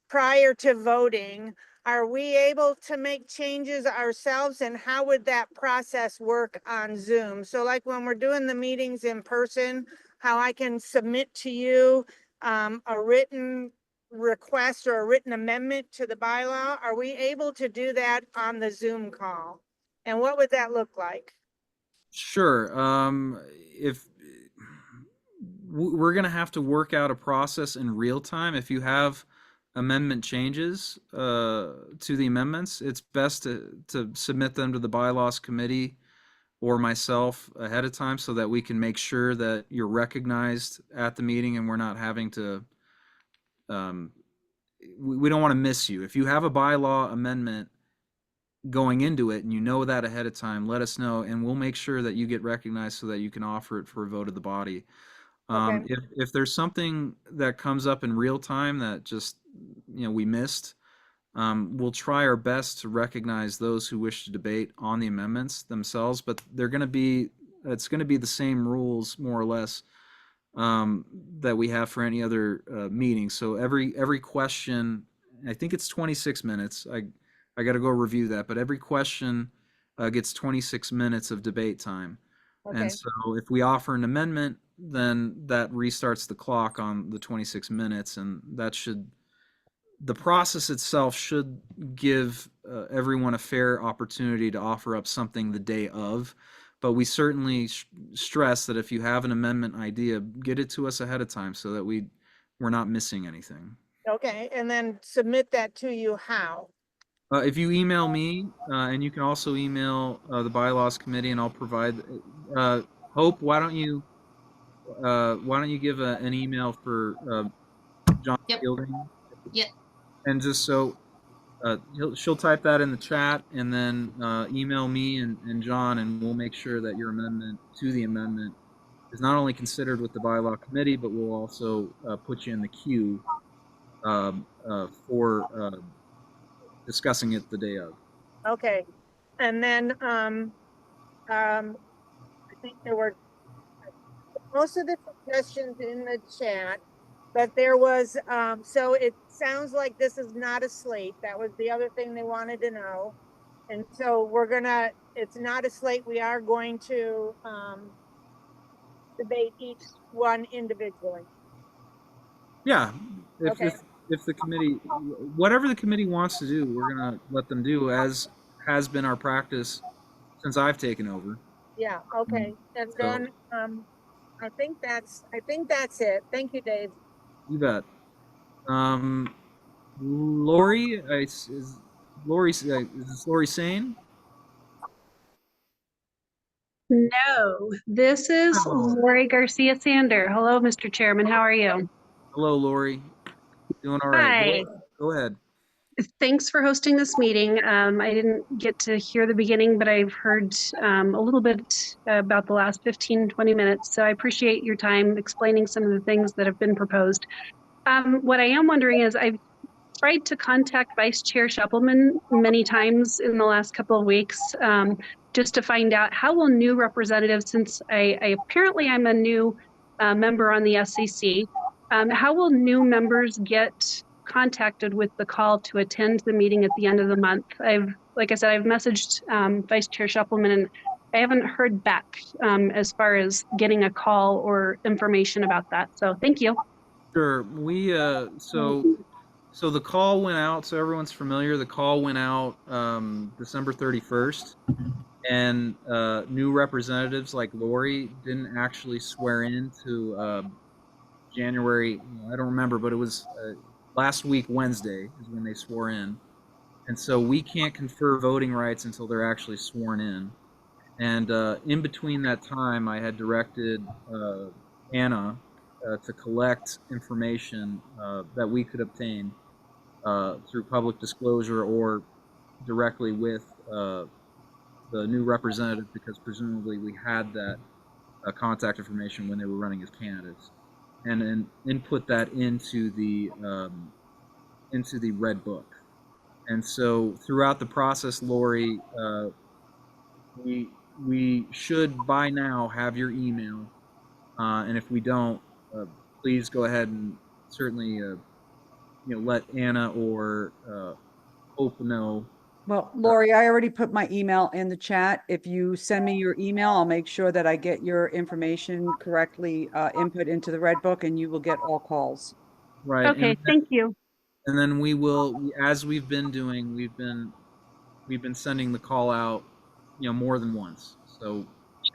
prior to voting, are we able to make changes ourselves, and how would that process work on Zoom? So like when we're doing the meetings in person, how I can submit to you a written request or a written amendment to the bylaw, are we able to do that on the Zoom call? And what would that look like? Sure. If we're going to have to work out a process in real time, if you have amendment changes to the amendments, it's best to submit them to the bylaws committee or myself ahead of time, so that we can make sure that you're recognized at the meeting and we're not having to, we don't want to miss you. If you have a bylaw amendment going into it and you know that ahead of time, let us know and we'll make sure that you get recognized so that you can offer it for a vote of the body. Okay. If there's something that comes up in real time that just, we missed, we'll try our best to recognize those who wish to debate on the amendments themselves, but it's going to be the same rules more or less that we have for any other meeting. So every question, I think it's 26 minutes. I got to go review that, but every question gets 26 minutes of debate time. Okay. And so if we offer an amendment, then that restarts the clock on the 26 minutes, and the process itself should give everyone a fair opportunity to offer up something the day of. But we certainly stress that if you have an amendment idea, get it to us ahead of time so that we're not missing anything. Okay, and then submit that to you how? If you email me, and you can also email the bylaws committee, and I'll provide. Hope, why don't you give an email for John Yep. Fielding? Yep. And just so she'll type that in the chat, and then email me and John, and we'll make sure that your amendment to the amendment is not only considered with the bylaw committee, but we'll also put you in the queue for discussing it the day of. Okay, and then I think there were most of the suggestions in the chat, but there was so it sounds like this is not a slate. That was the other thing they wanted to know. And so it's not a slate. We are going to debate each one individually. Yeah, Okay. if the committee, whatever the committee wants to do, we're gonna let them do, as has been our practice since I've taken over. Yeah, okay. And then I think that's it. Thank you, Dave. You bet. Lori, is this Lori Sane? No, this is Oh. Lori Garcia Sander. Hello, Mr. Chairman. How are you? Hello, Lori. Doing all right. Hi. Go ahead. Thanks for hosting this meeting. I didn't get to hear the beginning, but I've heard a little bit about the last 15, 20 minutes. So I appreciate your time explaining some of the things that have been proposed. What I am wondering is I've tried to contact Vice Chair Shuppleman many times in the last couple of weeks, just to find out how will new representatives, since I apparently I'm a new member on the SCC, how will new members get contacted with the call to attend the meeting at the end of the month? Like I said, I've messaged Vice Chair Shuppleman and I haven't heard back as far as getting a call or information about that. So thank you. Sure. So the call went out, so everyone's familiar. The call went out December 31st, and new representatives like Lori didn't actually swear in to January. I don't remember, but it was last week, Wednesday, is when they swore in. And so we can't confer voting rights until they're actually sworn in. And in between that time, I had directed Anna to collect information that we could obtain through public disclosure or directly with the new representative, because presumably we had that contact information when they were running as candidates, and then input that into the red book. And so throughout the process, Lori, we should by now have your email, and if we don't, please go ahead and certainly let Anna or Hope know. Well, Lori, I already put my email in the chat. If you send me your email, I'll make sure that I get your information correctly input into the Red Book, and you will get all calls. Right. Okay, thank you. And then we will, as we've been doing, we've been sending the call out, more than once. So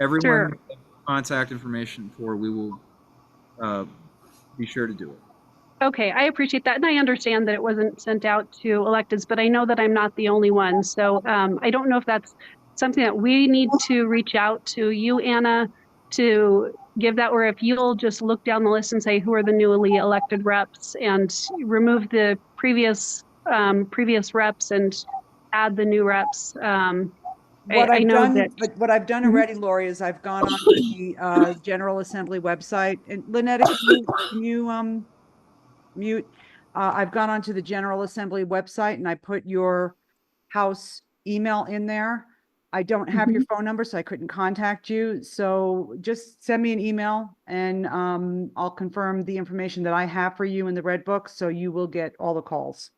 everyone Sure. we have contact information for, we will be sure to do it. Okay, I appreciate that. And I understand that it wasn't sent out to electeds, but I know that I'm not the only one. So I don't know if that's something that we need to reach out to you, Anna, to give that, or if you'll just look down the list and say who are the newly elected reps and remove the previous reps and add the new reps. What I I've know done, that. but what I've done already, Lori, is I've gone on to the General Assembly website. And Lynetta, can you mute? I've gone onto the General Assembly website and I put your house email in there. I don't have your phone number, so I couldn't contact you. So just send me an email and I'll confirm the information that I have for you in the Red Book, so you will get all the calls.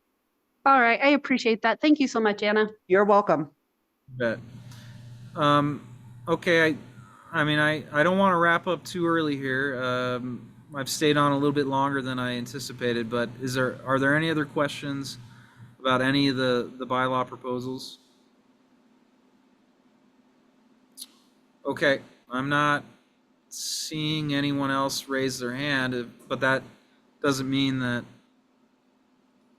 All right, I appreciate that. Thank you so much, Anna. You're welcome. Bet. Okay, I don't want to wrap up too early here. I've stayed on a little bit longer than I anticipated, but are there any other questions about any of the bylaw proposals? Okay, I'm not seeing anyone else raise their hand, but that doesn't mean that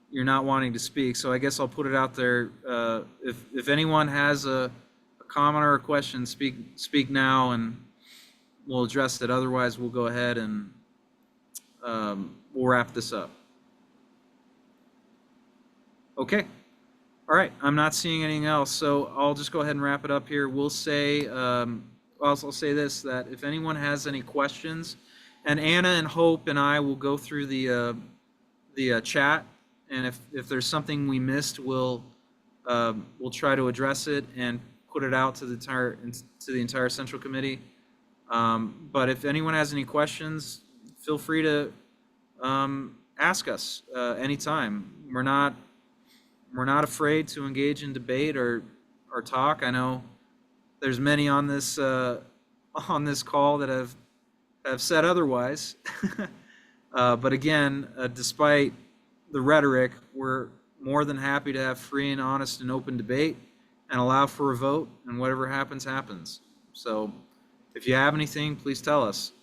you're not wanting to speak. So I guess I'll put it out there. If anyone has a comment or a question, speak now, and we'll address it. Otherwise, we'll go ahead and we'll wrap this up. Okay. All right. I'm not seeing anything else, so I'll just go ahead and wrap it up here. We'll say, I'll say this, that if anyone has any questions, and Anna and Hope and I will go through the chat, and if there's something we missed, we'll try to address it and put it out to the entire Central Committee. But if anyone has any questions, feel free to ask us anytime. We're not afraid to engage in debate or talk. I know there's many on this call that have said otherwise. But again, despite the rhetoric, we're more than happy to have free and honest and open debate and allow for a vote, and whatever happens, happens. So if you have anything, please tell us.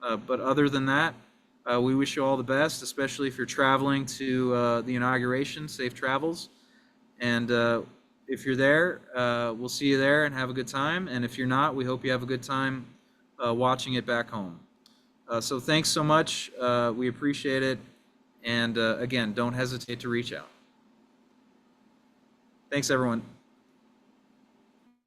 But other than that, we wish you all the best, especially if you're traveling to the inauguration. Safe travels. And if you're there, we'll see you there and have a good time. And if you're not, we hope you have a good time watching it back home. So thanks so much. We appreciate it. And again, don't hesitate to reach out. Thanks, everyone.